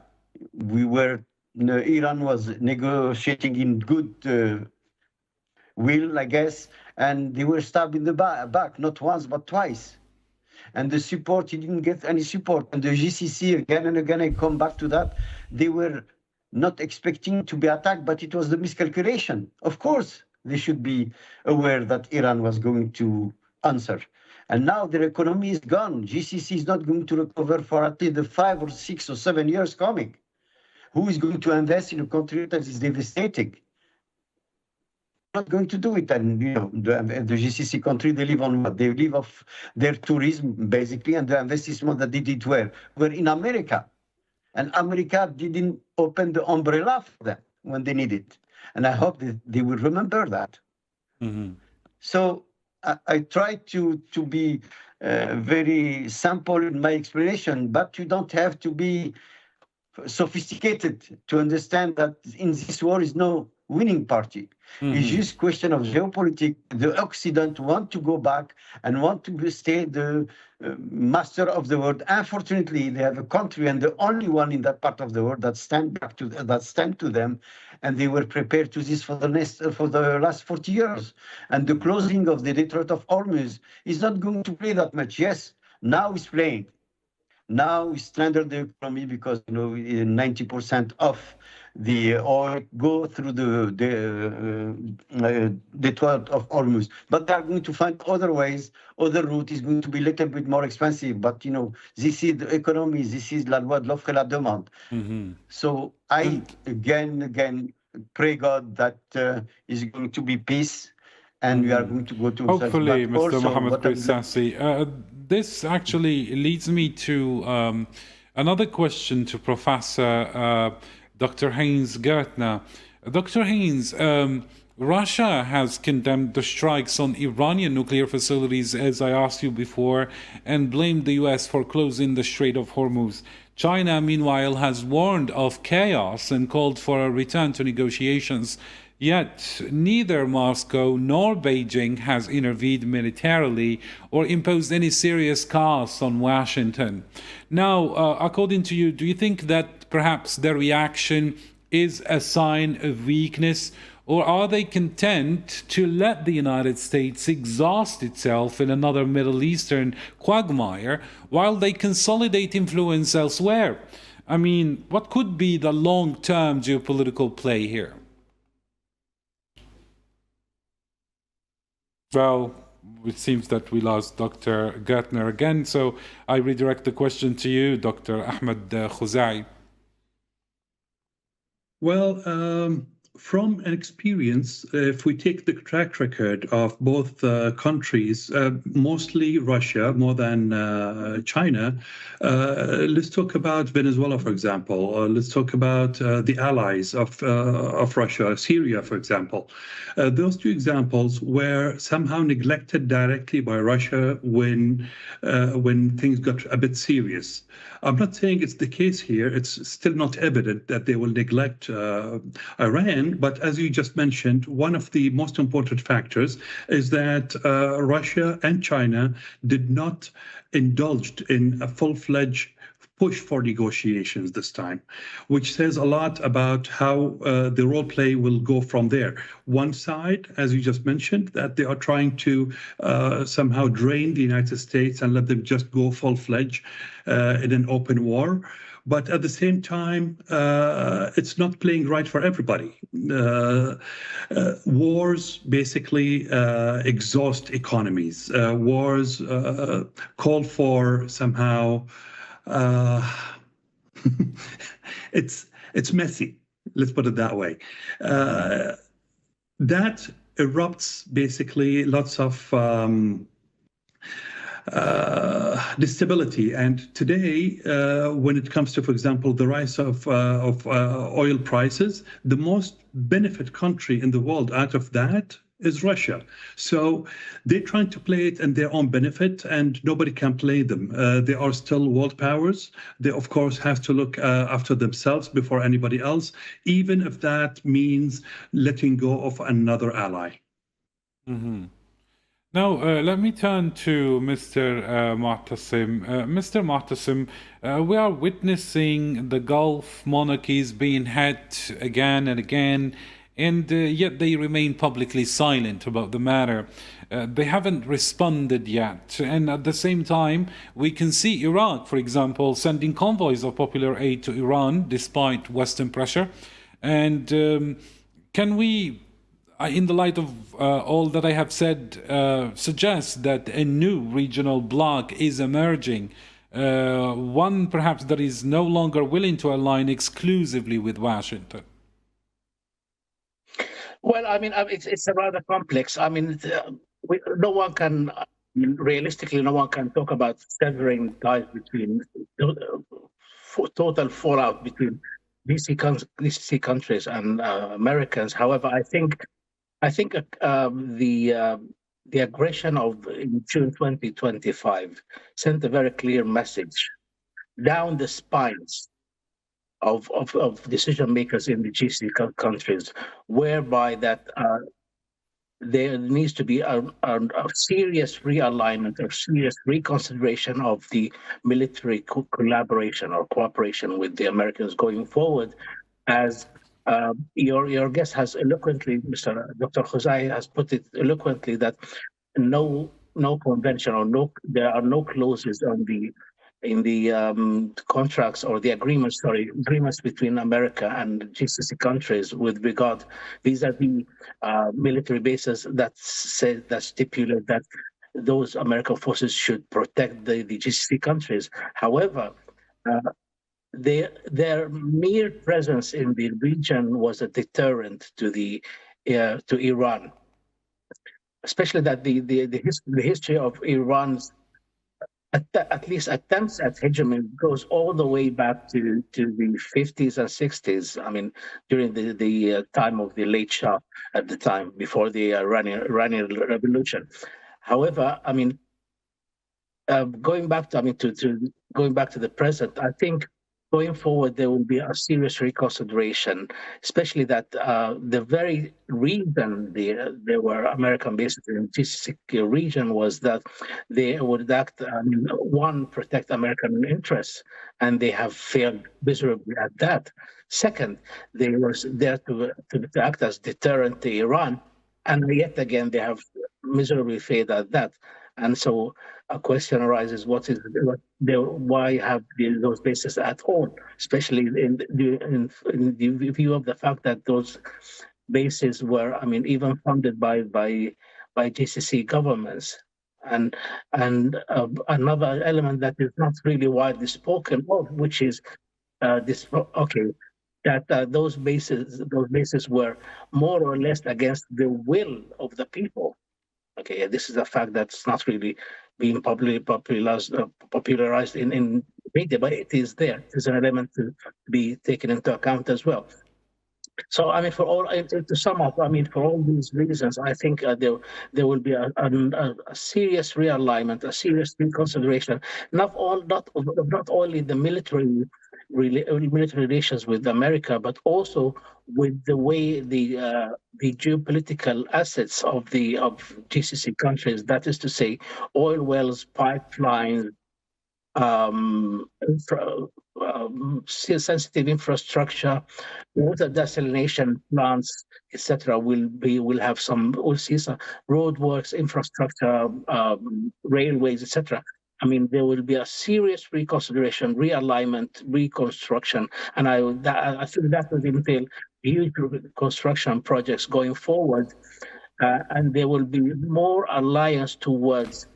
Iran was negotiating in good will, I guess, and they were stabbed in the back, not once, but twice. And the support, he didn't get any support. And the GCC, again and again, I come back to that, they were not expecting to be attacked, but it was the miscalculation. Of course, they should be aware that Iran was going to answer. And now their economy is gone. GCC is not going to recover for at least the 5 or 6 or 7 years coming. Who is going to invest in a country that is devastating? Not going to do it. And the GCC country, they live on what? They live off their tourism basically, and the investment that they did were in America, and America didn't open the umbrella for them when they need it. And I hope that they will remember that. Mm-hmm. So I try to be very simple in my explanation, but you don't have to be sophisticated to understand that in this war is no winning party. It's just question of geopolitics. The Occident want to go back and want to stay the master of the world. Unfortunately, they have a country and the only one in that part of the world that stand to them, and they were prepared to this for the last 40 years. And the closing of the Detroit of Hormuz is not going to play that much. Yes, now it's playing. Now we stranded the economy because 90% of the oil go through the Detroit of Hormuz. But they are going to find other ways. Other route is going to be a little bit more expensive. But this is the economy. This is la loi de l'offre et la demande. So I again pray God that is going to be peace. And we are going to go to hopefully, Mr. Mohammed Sassi. This actually leads me to another question to Professor Dr. Heinz Gertner. Dr. Heinz, Russia has condemned the strikes on Iranian nuclear facilities, as I asked you before, and blamed the US for closing the Strait of Hormuz. China, meanwhile, has warned of chaos and called for a return to negotiations. Yet, neither Moscow nor Beijing has intervened militarily or imposed any serious costs on Washington. Now, according to you, do you think that perhaps their reaction is a sign of weakness, or are they content to let the United States exhaust itself in another Middle Eastern quagmire while they consolidate influence elsewhere? I mean, what could be the long-term geopolitical play here? Well, it seems that we lost Dr. Gertner again, so I redirect the question to you, Dr. Ahmed Khuzai. Well, from an experience, if we take the track record of both countries, mostly Russia more than China, let's talk about Venezuela, for example. Let's talk about the allies of Russia, Syria, for example. Those two examples were somehow neglected directly by Russia when things got a bit serious. I'm not saying it's the case here. It's still not evident that they will neglect Iran. But as you just mentioned, one of the most important factors is that Russia and China did not indulge in a full-fledged push for negotiations this time, which says a lot about how the role play will go from there. One side, as you just mentioned, that they are trying to somehow drain the United States and let them just go full-fledged in an open war. But at the same time, it's not playing right for everybody. Wars basically exhaust economies. Wars call for somehow it's messy. Let's put it that way. That erupts basically lots of instability. And today, when it comes to, for example, the rise of oil prices, the most benefit country in the world out of that is Russia. So they're trying to play it in their own benefit, and nobody can play them. They are still world powers. They, of course, have to look after themselves before anybody else, even if that means letting go of another ally. Mm-hmm. Now, let me turn to Mr. Mu'tasim. Mr. Mu'tasim, we are witnessing the Gulf monarchies being hit again and again, and yet they remain publicly silent about the matter. They haven't responded yet. And at the same time, we can see Iraq, for example, sending convoys of popular aid to Iran despite Western pressure. And can we, in the light of all that I have said, suggest that a new regional bloc is emerging one perhaps that is no longer willing to align exclusively with Washington? Well, I mean, it's a rather complex. I mean, no one can, realistically, no one can talk about severing ties between total fallout between GCC countries and Americans. However, I think the aggression in June 2025 sent a very clear message down the spines of decision makers in the GCC countries, whereby that there needs to be a serious realignment or serious reconsideration of the military collaboration or cooperation with the Americans going forward. As your guest has eloquently, Dr. Khuzai has put it eloquently, that no convention or there are no clauses in the contracts or the agreements between America and GCC countries with regard vis-a-vis military bases that stipulate that those American forces should protect the GCC countries. However, their mere presence in the region was a deterrent to Iran, especially that the history of Iran's at least attempts at hegemony goes all the way back to the 50s and 60s. I mean, during the time of the late Shah at the time, before the Iranian Revolution. However, I mean, going back to the present, I think going forward there will be a serious reconsideration, especially that the very reason there were American bases in the GCC region was that they would act, protect American interests, and they have failed miserably at that. Second, they were there to act as deterrent to Iran, and yet again they have miserably failed at that. And so a question arises: why have those bases at all? Especially in the view of the fact that those bases were, even funded by GCC governments. And another element that is not really widely spoken of, which is those bases were more or less against the will of the people. Okay, this is a fact that's not really being popularized in media, but it is there. It is an element to be taken into account as well. So, to sum up, for all these reasons, I think there will be a serious realignment, a serious reconsideration, not only the military relations with America, but also with the way the geopolitical assets of GCC countries, that is to say, oil wells, pipelines, sensitive infrastructure, water desalination plants, etc. We'll see some roadworks, infrastructure, railways, etc. There will be a serious reconsideration, realignment, reconstruction, and I think that will entail huge construction projects going forward, and there will be more alliance towards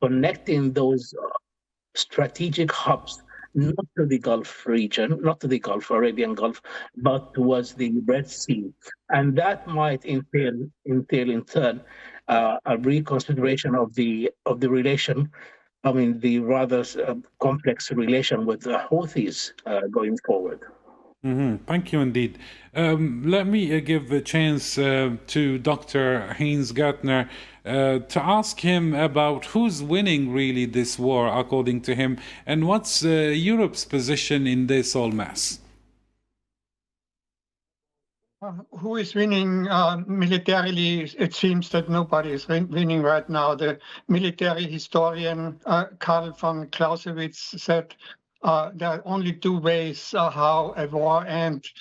connecting those strategic hubs, not to the Gulf region, not to the Arabian Gulf, but towards the Red Sea. And that might entail in turn a reconsideration of the relation, the rather complex relation with the Houthis going forward. Mm-hmm. Thank you indeed. Let me give a chance to Dr. Heinz Gärtner to ask him about who's winning really this war, according to him, and what's Europe's position in this whole mess. Who is winning militarily? It seems that nobody is winning right now. The military historian Karl von Clausewitz said there are only two ways how a war ends.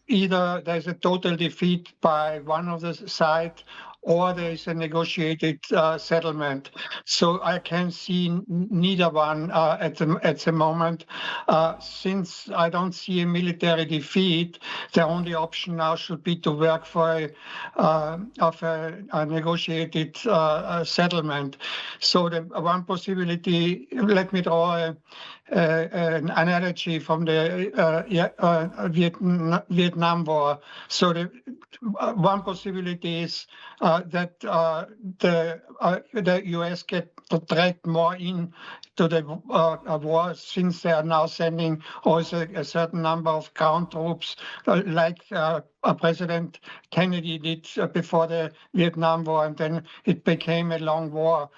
Either there's a total defeat by one of the side, or there is a negotiated settlement. So I can see neither one at the moment. Since I don't see a military defeat, the only option now should be to work for a negotiated settlement. So the one possibility, let me draw an analogy from the Vietnam War. So the one possibility is that the US get dragged more in to the war, since they are now sending also a certain number of ground troops, like President Kennedy did before the Vietnam War, and then it became a long war.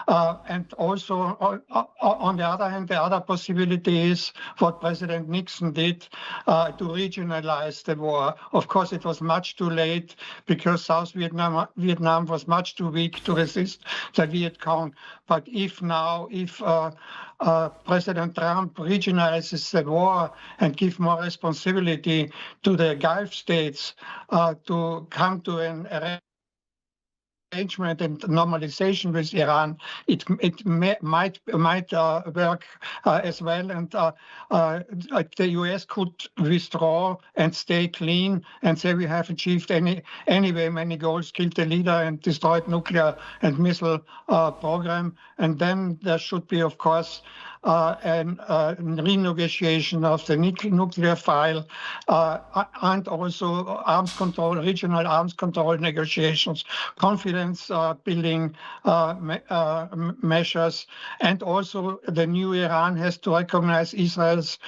And also, on the other hand, the other possibility is what President Nixon did to regionalize the war. Of course, it was much too late, because South Vietnam was much too weak to resist the Viet Cong. But if President Trump regionalizes the war and give more responsibility to the Gulf states to come to an arrangement and normalization with Iran, it might work as well, and the US could withdraw and stay clean and say we have achieved anyway many goals, killed the leader and destroyed nuclear and missile program, and then there should be, of course, renegotiation of the nuclear file, and also arms control, regional arms control negotiations, confidence building measures, and also the new Iran has to recognize Israel's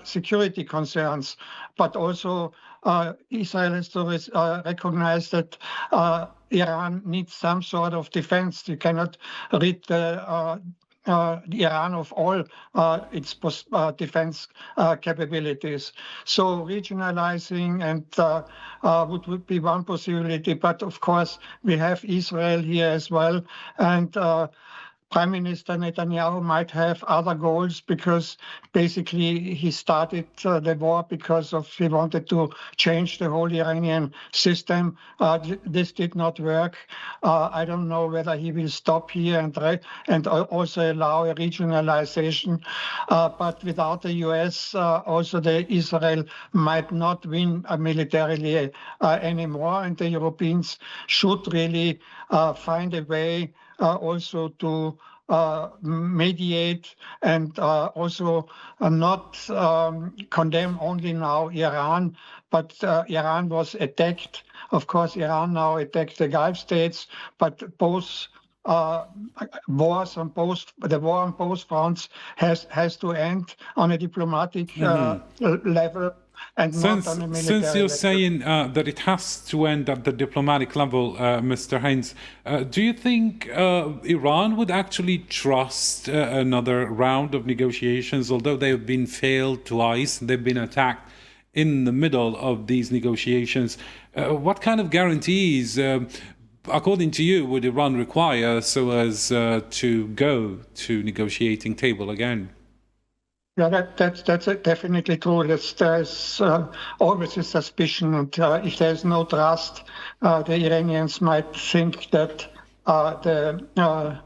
security concerns, but also Israel has to recognize that Iran needs some sort of defense. You cannot rid the Iran of all its defense capabilities. So regionalizing and would be one possibility, but of course we have Israel here as well, and Prime Minister Netanyahu might have other goals, because basically he started the war because he wanted to change the whole Iranian system. This did not work. I don't know whether he will stop here and also allow a regionalization. But without the US, also the Israel might not win militarily anymore, and the Europeans should really find a way also to mediate and also not condemn only now Iran, but Iran was attacked. Of course, Iran now attacked the Gulf states, but both the war on both fronts has to end on a diplomatic level. And since you're saying that it has to end at the diplomatic level, Mr. Haynes, do you think Iran would actually trust another round of negotiations, although they've been failed twice, they've been attacked in the middle of these negotiations? What kind of guarantees, according to you, would Iran require so as to go to negotiating table again? Yeah, that's definitely true. There's always a suspicion, and if there's no trust, the Iranians might think that the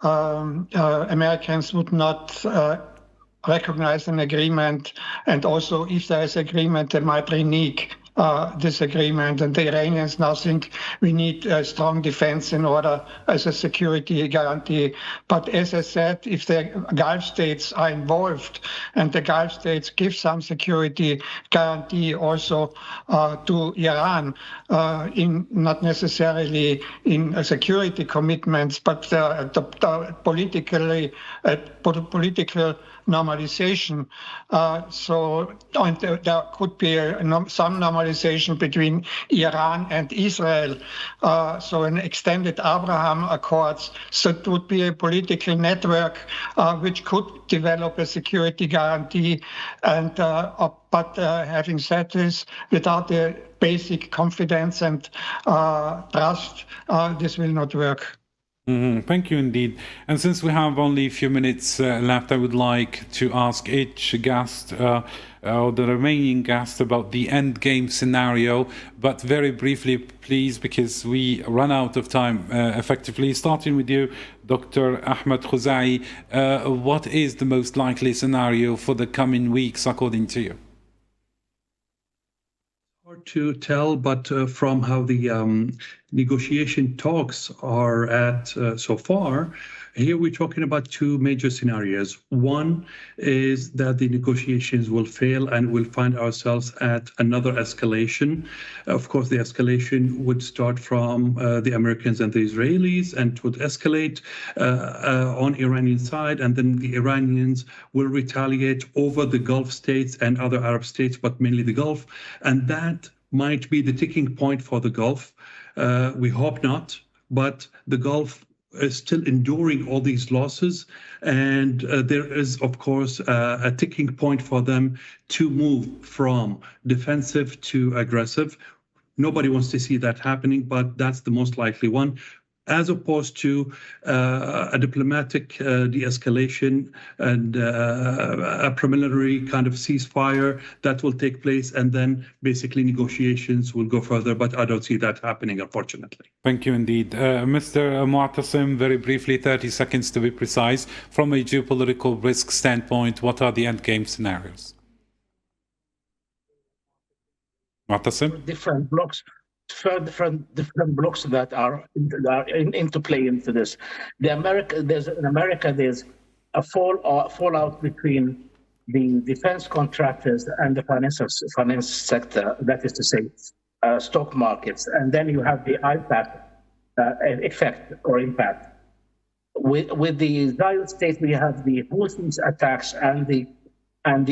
Americans would not recognize an agreement, and also if there is agreement, they might renege this agreement, and the Iranians now think we need a strong defense in order as a security guarantee. But as I said, if the Gulf states are involved and the Gulf states give some security guarantee also to Iran, in not necessarily in security commitments, but the political normalization. So there could be some normalization between Iran and Israel. So an extended Abraham Accords. So it would be a political network which could develop a security guarantee. And but having said this, without the basic confidence and trust, this will not work. Thank you indeed. And since we have only a few minutes left, I would like to ask each guest, or the remaining guest, about the endgame scenario, but very briefly, please, because we run out of time effectively. Starting with you, Dr. Ahmed Khuzai, what is the most likely scenario for the coming weeks, according to you? Hard to tell, but from how the negotiation talks are at so far, here we're talking about two major scenarios. One is that the negotiations will fail and we'll find ourselves at another escalation. Of course, the escalation would start from the Americans and the Israelis, and it would escalate on Iranian side, and then the Iranians will retaliate over the Gulf states and other Arab states, but mainly the Gulf, and that might be the ticking point for the Gulf. We hope not, but the Gulf is still enduring all these losses, and there is, of course, a ticking point for them to move from defensive to aggressive. Nobody wants to see that happening, but that's the most likely one, as opposed to a diplomatic de-escalation and a preliminary kind of ceasefire that will take place, and then basically negotiations will go further, but I don't see that happening, unfortunately. Thank you indeed. Mr. Mu'tasim, very briefly, 30 seconds to be precise, from a geopolitical risk standpoint, what are the endgame scenarios? Mu'tasim? Different blocks. Different blocks that are interplay into this. There's a fallout between the defense contractors and the finance sector. That is to say, stock markets, and then you have the IPAC effect or impact. With the United States, we have the Houthis attacks and the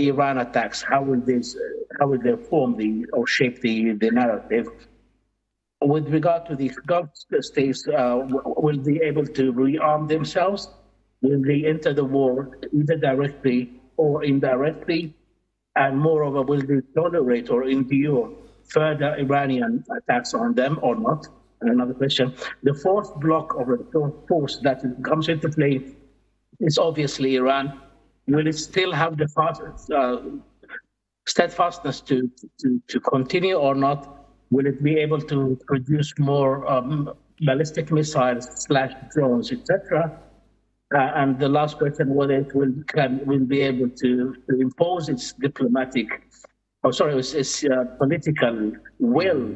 Iran attacks. How will they form or shape the narrative? With regard to the Gulf states, will they be able to rearm themselves? Will they enter the war either directly or indirectly? And moreover, will they tolerate or endure further Iranian attacks on them or not? And another question, the fourth block of the force that comes into play is obviously Iran. Will it still have the steadfastness to continue or not? Will it be able to produce more ballistic missiles / drones, etc.? And the last question, whether it will be able to impose its political will,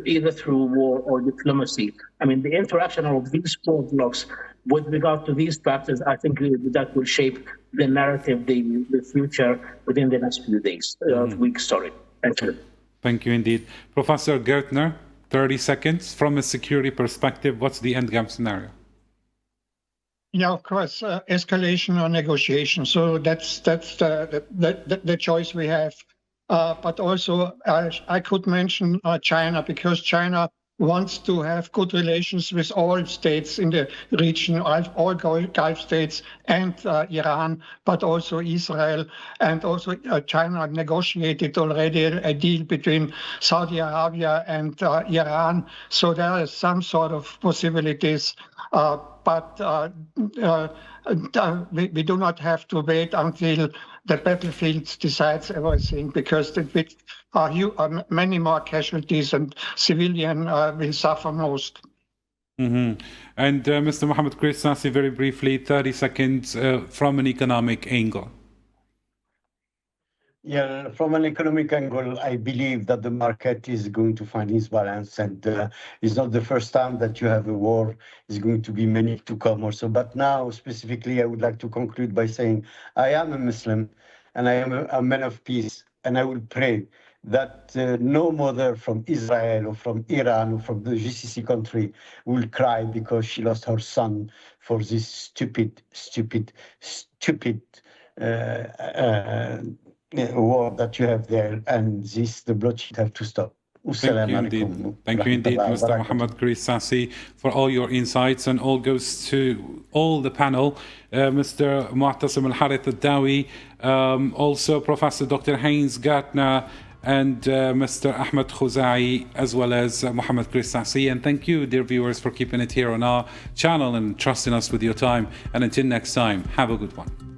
either through war or diplomacy. I mean, the interaction of these four blocks with regard to these factors, I think that will shape the narrative, the future within the next few days, weeks. Sorry. Thank you. Thank you indeed. Professor Gertner, 30 seconds. From a security perspective, what's the endgame scenario? Yeah, of course, escalation or negotiation. So that's the choice we have. But also, I could mention China, because China wants to have good relations with all states in the region, all Gulf states and Iran, but also Israel. And also China negotiated already a deal between Saudi Arabia and Iran. So there are some sort of possibilities, but we do not have to wait until the battlefield decides everything, because with many more casualties and civilian will suffer most. And Mr. Mohammed Chris Sassi, very briefly, 30 seconds, from an economic angle. Yeah, from an economic angle, I believe that the market is going to find its balance, and it's not the first time that you have a war. It's going to be many to come also. But now, specifically, I would like to conclude by saying I am a Muslim, and I am a man of peace, and I will pray that no mother from Israel or from Iran or from the GCC country will cry because she lost her son for this stupid war that you have there, and the bloodshed have to stop. Thank you indeed. Thank you indeed, Mr. Mohammed Chris Sassi, for all your insights, and all goes to all the panel. Mr. Mu'tasim Al-Harith Al-Dawi, also Professor Dr. Heinz Gartner, and Mr. Ahmed Khuzai, as well as Mohammed Kristasi. And thank you, dear viewers, for keeping it here on our channel and trusting us with your time. And until next time, have a good one.